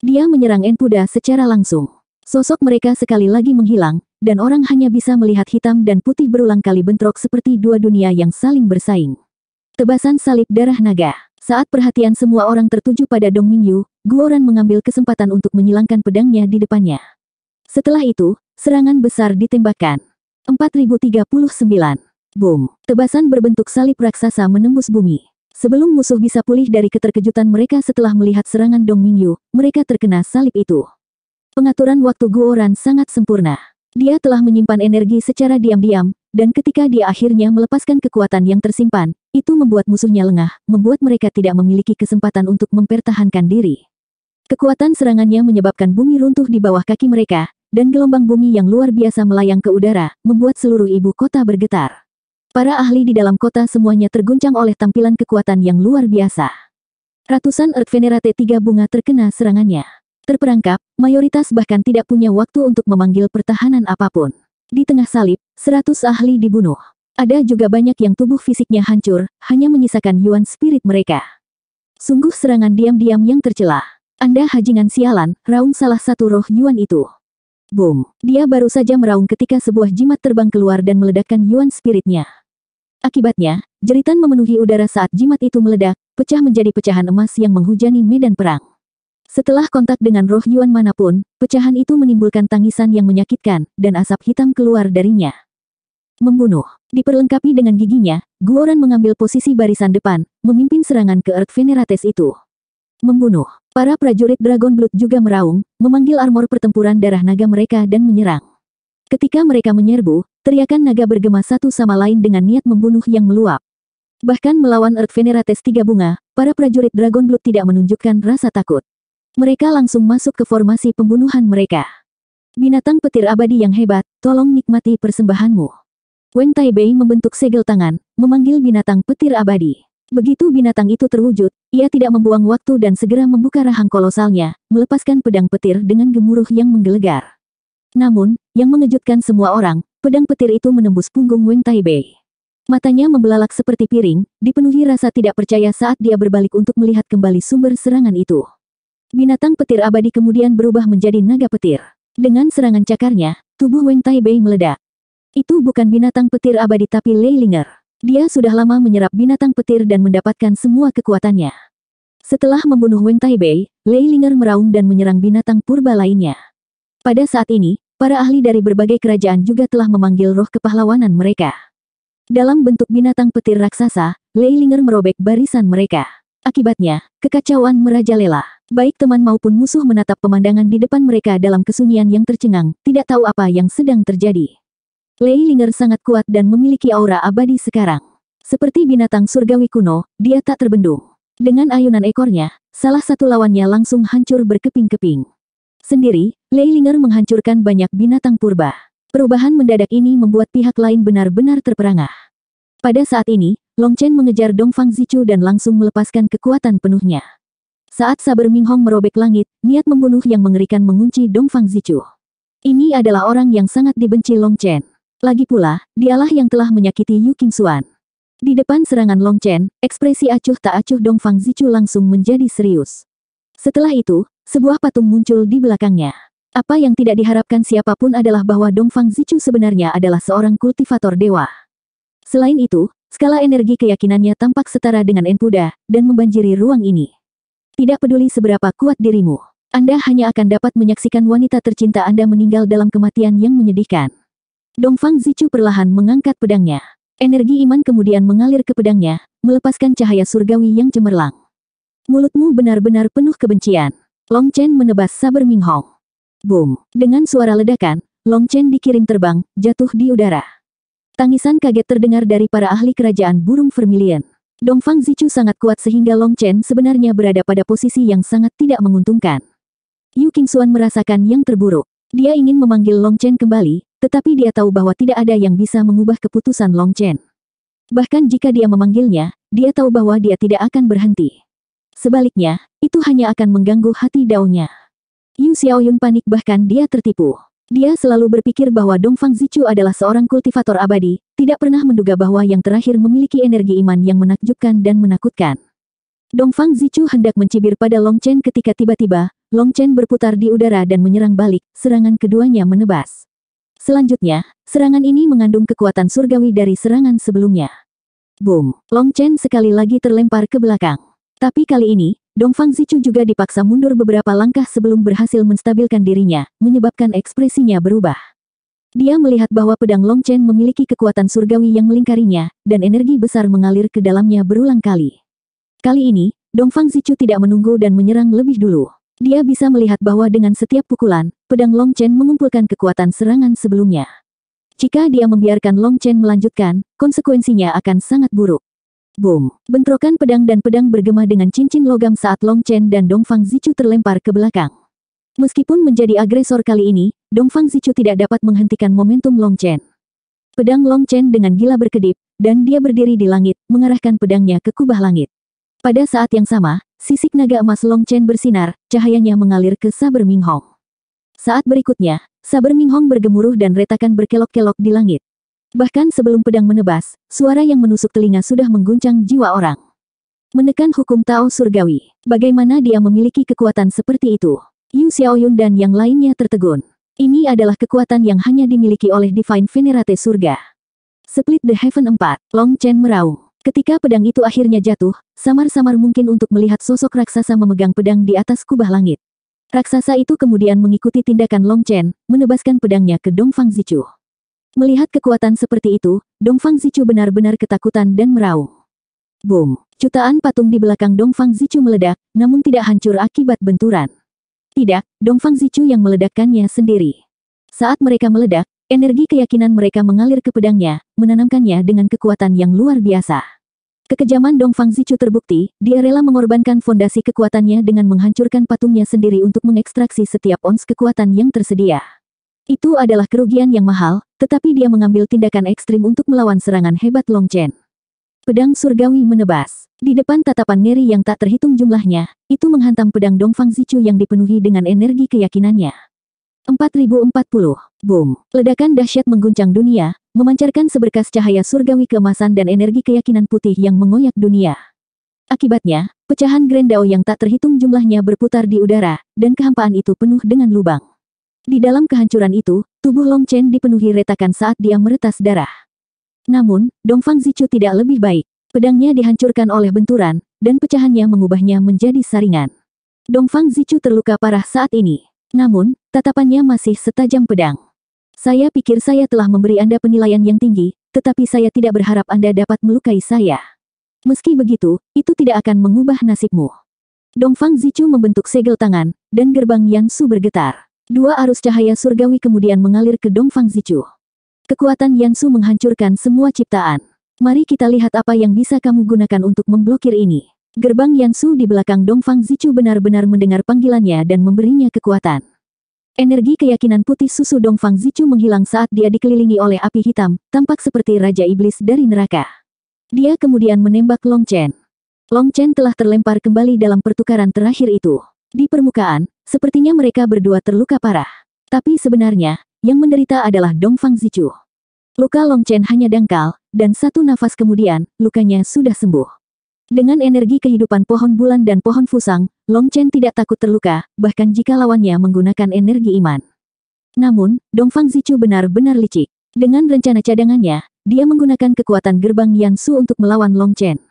Speaker 1: Dia menyerang Enpuda secara langsung. Sosok mereka sekali lagi menghilang, dan orang hanya bisa melihat hitam dan putih berulang kali bentrok seperti dua dunia yang saling bersaing. Tebasan salib darah naga. Saat perhatian semua orang tertuju pada Dong Mingyu, Guoran mengambil kesempatan untuk menyilangkan pedangnya di depannya. Setelah itu, serangan besar ditembakkan. 4039. Boom! Tebasan berbentuk salib raksasa menembus bumi. Sebelum musuh bisa pulih dari keterkejutan mereka setelah melihat serangan Dong Mingyu, mereka terkena salib itu. Pengaturan waktu Guoran sangat sempurna. Dia telah menyimpan energi secara diam-diam, dan ketika dia akhirnya melepaskan kekuatan yang tersimpan, itu membuat musuhnya lengah, membuat mereka tidak memiliki kesempatan untuk mempertahankan diri. Kekuatan serangannya menyebabkan bumi runtuh di bawah kaki mereka, dan gelombang bumi yang luar biasa melayang ke udara, membuat seluruh ibu kota bergetar. Para ahli di dalam kota semuanya terguncang oleh tampilan kekuatan yang luar biasa. Ratusan Earth Venerate 3 bunga terkena serangannya. Terperangkap, mayoritas bahkan tidak punya waktu untuk memanggil pertahanan apapun. Di tengah salib, 100 ahli dibunuh. Ada juga banyak yang tubuh fisiknya hancur, hanya menyisakan Yuan spirit mereka. Sungguh serangan diam-diam yang tercela. Anda hajingan sialan, raung salah satu roh Yuan itu. Boom! Dia baru saja meraung ketika sebuah jimat terbang keluar dan meledakkan Yuan spiritnya. Akibatnya, jeritan memenuhi udara saat jimat itu meledak, pecah menjadi pecahan emas yang menghujani medan perang. Setelah kontak dengan roh Yuan manapun, pecahan itu menimbulkan tangisan yang menyakitkan, dan asap hitam keluar darinya. Membunuh. Diperlengkapi dengan giginya, Guoran mengambil posisi barisan depan, memimpin serangan ke Earth Venerates itu. Membunuh. Para prajurit Dragon Blood juga meraung, memanggil armor pertempuran darah naga mereka dan menyerang. Ketika mereka menyerbu, teriakan naga bergema satu sama lain dengan niat membunuh yang meluap. Bahkan melawan Earth Venerates 3 bunga, para prajurit Dragon Blood tidak menunjukkan rasa takut. Mereka langsung masuk ke formasi pembunuhan mereka. Binatang petir abadi yang hebat, tolong nikmati persembahanmu. Weng Taibei membentuk segel tangan, memanggil binatang petir abadi. Begitu binatang itu terwujud, ia tidak membuang waktu dan segera membuka rahang kolosalnya, melepaskan pedang petir dengan gemuruh yang menggelegar. Namun, yang mengejutkan semua orang, pedang petir itu menembus punggung Weng Taibei. Matanya membelalak seperti piring, dipenuhi rasa tidak percaya saat dia berbalik untuk melihat kembali sumber serangan itu. Binatang petir abadi kemudian berubah menjadi naga petir. Dengan serangan cakarnya, tubuh Weng Taibei meledak. Itu bukan binatang petir abadi tapi Leilinger. Dia sudah lama menyerap binatang petir dan mendapatkan semua kekuatannya. Setelah membunuh Weng Taibei, Leilinger meraung dan menyerang binatang purba lainnya. Pada saat ini, para ahli dari berbagai kerajaan juga telah memanggil roh kepahlawanan mereka. Dalam bentuk binatang petir raksasa, Leilinger merobek barisan mereka. Akibatnya, kekacauan merajalela. Baik teman maupun musuh menatap pemandangan di depan mereka dalam kesunyian yang tercengang, tidak tahu apa yang sedang terjadi. Leilinger sangat kuat dan memiliki aura abadi sekarang. Seperti binatang surgawi kuno, dia tak terbendung. Dengan ayunan ekornya, salah satu lawannya langsung hancur berkeping-keping. Sendiri, Leilinger menghancurkan banyak binatang purba. Perubahan mendadak ini membuat pihak lain benar-benar terperangah. Pada saat ini, Long Chen mengejar Dongfang Zichu dan langsung melepaskan kekuatan penuhnya. Saat saber Minghong merobek langit, niat membunuh yang mengerikan mengunci Dongfang Zichu. Ini adalah orang yang sangat dibenci Long Chen. Lagi pula, dialah yang telah menyakiti Yu Qingxuan. Di depan serangan Long Chen, ekspresi acuh tak acuh Dongfang Zichu langsung menjadi serius. Setelah itu, sebuah patung muncul di belakangnya. Apa yang tidak diharapkan siapapun adalah bahwa Dongfang Zichu sebenarnya adalah seorang kultivator dewa. Selain itu, skala energi keyakinannya tampak setara dengan Enpuda, dan membanjiri ruang ini. Tidak peduli seberapa kuat dirimu, Anda hanya akan dapat menyaksikan wanita tercinta Anda meninggal dalam kematian yang menyedihkan. Dongfang Zichu perlahan mengangkat pedangnya. Energi iman kemudian mengalir ke pedangnya, melepaskan cahaya surgawi yang cemerlang. Mulutmu benar-benar penuh kebencian. Long Chen menebas saber Minghong. Boom! Dengan suara ledakan, Long Chen dikirim terbang, jatuh di udara. Tangisan kaget terdengar dari para ahli kerajaan burung vermilion. Dongfang Zichu sangat kuat sehingga Long Chen sebenarnya berada pada posisi yang sangat tidak menguntungkan. Yu Qingxuan merasakan yang terburuk. Dia ingin memanggil Long Chen kembali, tetapi dia tahu bahwa tidak ada yang bisa mengubah keputusan Long Chen. Bahkan jika dia memanggilnya, dia tahu bahwa dia tidak akan berhenti. Sebaliknya, itu hanya akan mengganggu hati Daonya. Yu Xiaoyun panik bahkan dia tertipu. Dia selalu berpikir bahwa Dongfang Zichu adalah seorang kultivator abadi, tidak pernah menduga bahwa yang terakhir memiliki energi iman yang menakjubkan dan menakutkan. Dongfang Zichu hendak mencibir pada Long Chen ketika tiba-tiba, Long Chen berputar di udara dan menyerang balik, serangan keduanya menebas. Selanjutnya, serangan ini mengandung kekuatan surgawi dari serangan sebelumnya. Boom! Long Chen sekali lagi terlempar ke belakang. Tapi kali ini, Dongfang Zichu juga dipaksa mundur beberapa langkah sebelum berhasil menstabilkan dirinya, menyebabkan ekspresinya berubah. Dia melihat bahwa pedang Long Chen memiliki kekuatan surgawi yang melingkarinya, dan energi besar mengalir ke dalamnya berulang kali. Kali ini, Dongfang Zichu tidak menunggu dan menyerang lebih dulu. Dia bisa melihat bahwa dengan setiap pukulan, pedang Long Chen mengumpulkan kekuatan serangan sebelumnya. Jika dia membiarkan Long Chen melanjutkan, konsekuensinya akan sangat buruk. Boom! Bentrokan pedang dan pedang bergema dengan cincin logam saat Long Chen dan Dongfang Zichu terlempar ke belakang. Meskipun menjadi agresor kali ini, Dongfang Zichu tidak dapat menghentikan momentum Long Chen. Pedang Long Chen dengan gila berkedip, dan dia berdiri di langit, mengarahkan pedangnya ke kubah langit. Pada saat yang sama, sisik naga emas Long Chen bersinar, cahayanya mengalir ke saber Ming Hong. Saat berikutnya, saber Ming Hong bergemuruh dan retakan berkelok-kelok di langit. Bahkan sebelum pedang menebas, suara yang menusuk telinga sudah mengguncang jiwa orang. Menekan hukum Tao surgawi. Bagaimana dia memiliki kekuatan seperti itu? Yu Xiaoyun dan yang lainnya tertegun. Ini adalah kekuatan yang hanya dimiliki oleh Divine Venerate surga. Split the Heaven 4, Long Chen meraung. Ketika pedang itu akhirnya jatuh, samar-samar mungkin untuk melihat sosok raksasa memegang pedang di atas kubah langit. Raksasa itu kemudian mengikuti tindakan Long Chen, menebaskan pedangnya ke Dongfang Zichu. Melihat kekuatan seperti itu, Dongfang Zichu benar-benar ketakutan dan meraung. Boom! Jutaan patung di belakang Dongfang Zichu meledak, namun tidak hancur akibat benturan. Tidak, Dongfang Zichu yang meledakkannya sendiri. Saat mereka meledak, energi keyakinan mereka mengalir ke pedangnya, menanamkannya dengan kekuatan yang luar biasa. Kekejaman Dongfang Zichu terbukti, dia rela mengorbankan fondasi kekuatannya dengan menghancurkan patungnya sendiri untuk mengekstraksi setiap ons kekuatan yang tersedia. Itu adalah kerugian yang mahal, tetapi dia mengambil tindakan ekstrim untuk melawan serangan hebat Long Chen. Pedang surgawi menebas. Di depan tatapan ngeri yang tak terhitung jumlahnya, itu menghantam pedang Dongfang Zichu yang dipenuhi dengan energi keyakinannya. 4040. Boom! Ledakan dahsyat mengguncang dunia, memancarkan seberkas cahaya surgawi keemasan dan energi keyakinan putih yang mengoyak dunia. Akibatnya, pecahan Grand Dao yang tak terhitung jumlahnya berputar di udara, dan kehampaan itu penuh dengan lubang. Di dalam kehancuran itu, tubuh Long Chen dipenuhi retakan saat dia meretas darah. Namun, Dongfang Zichu tidak lebih baik. Pedangnya dihancurkan oleh benturan, dan pecahannya mengubahnya menjadi saringan. Dongfang Zichu terluka parah saat ini. Namun, tatapannya masih setajam pedang. Saya pikir saya telah memberi Anda penilaian yang tinggi, tetapi saya tidak berharap Anda dapat melukai saya. Meski begitu, itu tidak akan mengubah nasibmu. Dongfang Zichu membentuk segel tangan, dan gerbang Yansu bergetar. Dua arus cahaya surgawi kemudian mengalir ke Dongfang Zichu. Kekuatan Yansu menghancurkan semua ciptaan. Mari kita lihat apa yang bisa kamu gunakan untuk memblokir ini. Gerbang Yansu di belakang Dongfang Zichu benar-benar mendengar panggilannya dan memberinya kekuatan. Energi keyakinan putih susu Dongfang Zichu menghilang saat dia dikelilingi oleh api hitam, tampak seperti Raja Iblis dari neraka. Dia kemudian menembak Long Chen. Long Chen telah terlempar kembali dalam pertukaran terakhir itu. Di permukaan, sepertinya mereka berdua terluka parah. Tapi sebenarnya, yang menderita adalah Dongfang Zichu. Luka Long Chen hanya dangkal, dan satu nafas kemudian, lukanya sudah sembuh. Dengan energi kehidupan pohon bulan dan pohon fusang, Long Chen tidak takut terluka, bahkan jika lawannya menggunakan energi iman. Namun, Dongfang Zichu benar-benar licik. Dengan rencana cadangannya, dia menggunakan kekuatan gerbang Yansu untuk melawan Long Chen.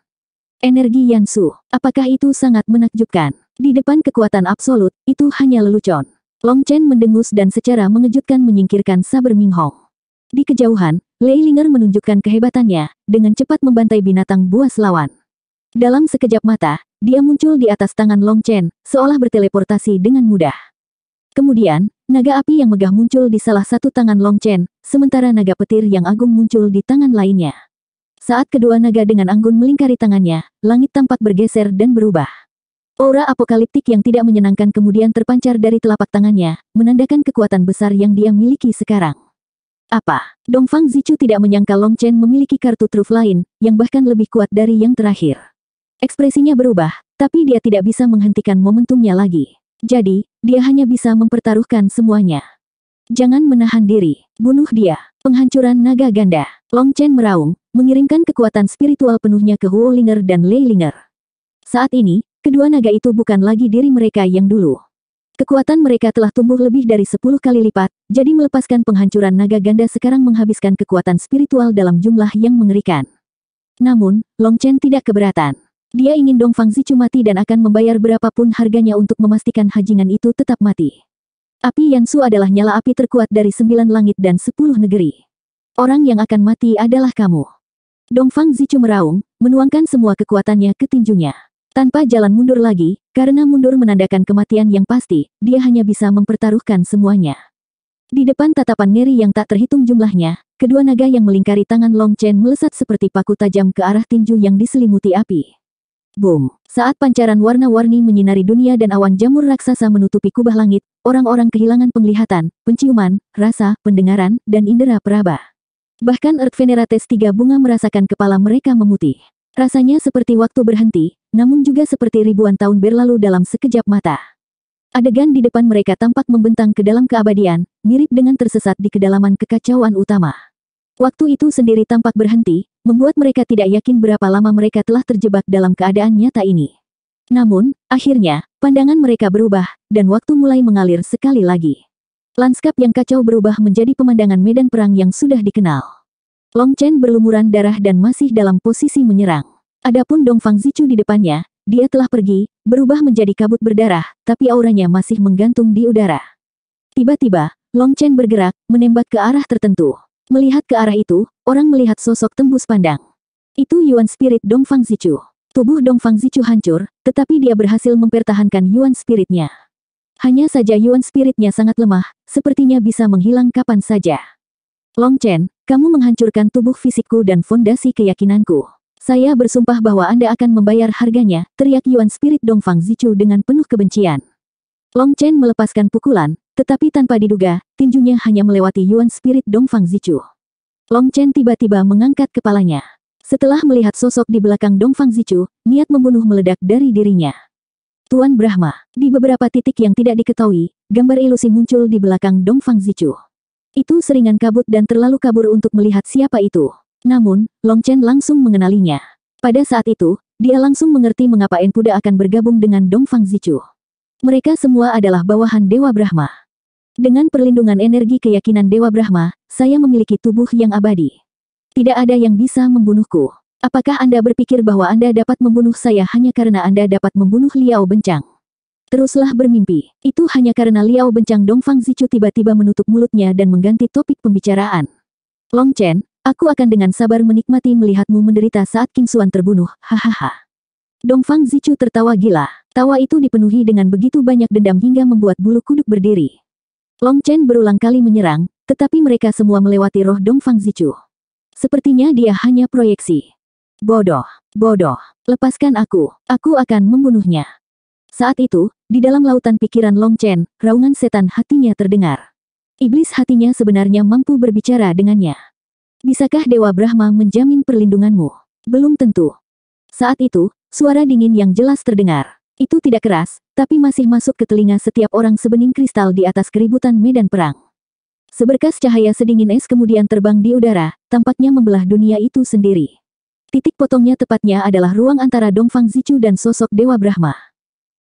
Speaker 1: Energi Yansu, apakah itu sangat menakjubkan? Di depan kekuatan absolut, itu hanya lelucon. Long Chen mendengus dan secara mengejutkan menyingkirkan saber Ming Hong. Di kejauhan, Lei Linger menunjukkan kehebatannya, dengan cepat membantai binatang buas lawan. Dalam sekejap mata, dia muncul di atas tangan Long Chen, seolah berteleportasi dengan mudah. Kemudian, naga api yang megah muncul di salah satu tangan Long Chen, sementara naga petir yang agung muncul di tangan lainnya. Saat kedua naga dengan anggun melingkari tangannya, langit tampak bergeser dan berubah. Aura apokaliptik yang tidak menyenangkan kemudian terpancar dari telapak tangannya, menandakan kekuatan besar yang dia miliki sekarang. Apa? Dongfang Zichu tidak menyangka Long Chen memiliki kartu truf lain, yang bahkan lebih kuat dari yang terakhir. Ekspresinya berubah, tapi dia tidak bisa menghentikan momentumnya lagi. Jadi, dia hanya bisa mempertaruhkan semuanya. Jangan menahan diri, bunuh dia. Penghancuran naga ganda. Long Chen meraung, mengirimkan kekuatan spiritual penuhnya ke Huo Linger dan Lei Linger. Saat ini, kedua naga itu bukan lagi diri mereka yang dulu. Kekuatan mereka telah tumbuh lebih dari 10 kali lipat, jadi melepaskan penghancuran naga ganda sekarang menghabiskan kekuatan spiritual dalam jumlah yang mengerikan. Namun, Long Chen tidak keberatan. Dia ingin Dongfang Zichu mati dan akan membayar berapapun harganya untuk memastikan hajingan itu tetap mati. Api Yansu adalah nyala api terkuat dari 9 langit dan 10 negeri. Orang yang akan mati adalah kamu. Dongfang Zichu meraung, menuangkan semua kekuatannya ke tinjunya. Tanpa jalan mundur lagi, karena mundur menandakan kematian yang pasti, dia hanya bisa mempertaruhkan semuanya. Di depan tatapan ngeri yang tak terhitung jumlahnya, kedua naga yang melingkari tangan Long Chen melesat seperti paku tajam ke arah tinju yang diselimuti api. Boom! Saat pancaran warna-warni menyinari dunia dan awan jamur raksasa menutupi kubah langit, orang-orang kehilangan penglihatan, penciuman, rasa, pendengaran, dan indera peraba. Bahkan Earth Venerates 3 bunga merasakan kepala mereka memutih. Rasanya seperti waktu berhenti, namun juga seperti ribuan tahun berlalu dalam sekejap mata. Adegan di depan mereka tampak membentang ke dalam keabadian, mirip dengan tersesat di kedalaman kekacauan utama. Waktu itu sendiri tampak berhenti, membuat mereka tidak yakin berapa lama mereka telah terjebak dalam keadaan nyata ini. Namun, akhirnya, pandangan mereka berubah, dan waktu mulai mengalir sekali lagi. Lanskap yang kacau berubah menjadi pemandangan medan perang yang sudah dikenal. Long Chen berlumuran darah dan masih dalam posisi menyerang. Adapun Dongfang Zichu di depannya, dia telah pergi, berubah menjadi kabut berdarah, tapi auranya masih menggantung di udara. Tiba-tiba, Long Chen bergerak, menembak ke arah tertentu. Melihat ke arah itu, orang melihat sosok tembus pandang. Itu Yuan Spirit Dongfang Zichu. Tubuh Dongfang Zichu hancur, tetapi dia berhasil mempertahankan Yuan Spiritnya. Hanya saja Yuan Spiritnya sangat lemah, sepertinya bisa menghilang kapan saja. Long Chen, kamu menghancurkan tubuh fisikku dan fondasi keyakinanku. Saya bersumpah bahwa Anda akan membayar harganya, teriak Yuan Spirit Dongfang Zichu dengan penuh kebencian. Long Chen melepaskan pukulan, tetapi tanpa diduga, tinjunya hanya melewati Yuan Spirit Dongfang Zichu. Long Chen tiba-tiba mengangkat kepalanya. Setelah melihat sosok di belakang Dongfang Zichu, niat membunuh meledak dari dirinya. Tuan Brahma, di beberapa titik yang tidak diketahui, gambar ilusi muncul di belakang Dongfang Zichu. Itu seringan kabut dan terlalu kabur untuk melihat siapa itu. Namun, Long Chen langsung mengenalinya. Pada saat itu, dia langsung mengerti mengapa Enpuda akan bergabung dengan Dongfang Zichu. Mereka semua adalah bawahan Dewa Brahma. Dengan perlindungan energi keyakinan Dewa Brahma, saya memiliki tubuh yang abadi. Tidak ada yang bisa membunuhku. Apakah Anda berpikir bahwa Anda dapat membunuh saya hanya karena Anda dapat membunuh Liao Bencang? Teruslah bermimpi. Itu hanya karena Liao Bencang. Dongfang Zichu tiba-tiba menutup mulutnya dan mengganti topik pembicaraan. Long Chen, aku akan dengan sabar menikmati melihatmu menderita saat King Xuan terbunuh, hahaha. Dongfang Zichu tertawa gila. Tawa itu dipenuhi dengan begitu banyak dendam hingga membuat bulu kuduk berdiri. Long Chen berulang kali menyerang, tetapi mereka semua melewati roh Dongfang Zichu. Sepertinya dia hanya proyeksi. Bodoh, bodoh, lepaskan aku akan membunuhnya. Saat itu, di dalam lautan pikiran Long Chen, raungan setan hatinya terdengar. Iblis hatinya sebenarnya mampu berbicara dengannya. Bisakah Dewa Brahma menjamin perlindunganmu? Belum tentu. Saat itu, suara dingin yang jelas terdengar. Itu tidak keras, tapi masih masuk ke telinga setiap orang sebening kristal di atas keributan medan perang. Seberkas cahaya sedingin es kemudian terbang di udara, tampaknya membelah dunia itu sendiri. Titik potongnya tepatnya adalah ruang antara Dongfang Zichu dan sosok Dewa Brahma.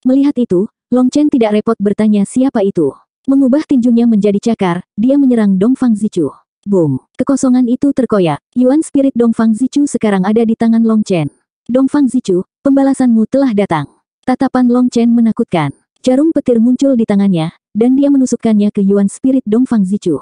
Speaker 1: Melihat itu, Long Chen tidak repot bertanya siapa itu. Mengubah tinjunya menjadi cakar, dia menyerang Dongfang Zichu. Boom! Kekosongan itu terkoyak. Yuan Spirit Dongfang Zichu sekarang ada di tangan Long Chen. Dongfang Zichu, pembalasanmu telah datang. Tatapan Long Chen menakutkan. Jarum petir muncul di tangannya, dan dia menusukkannya ke Yuan Spirit Dongfang Zichu.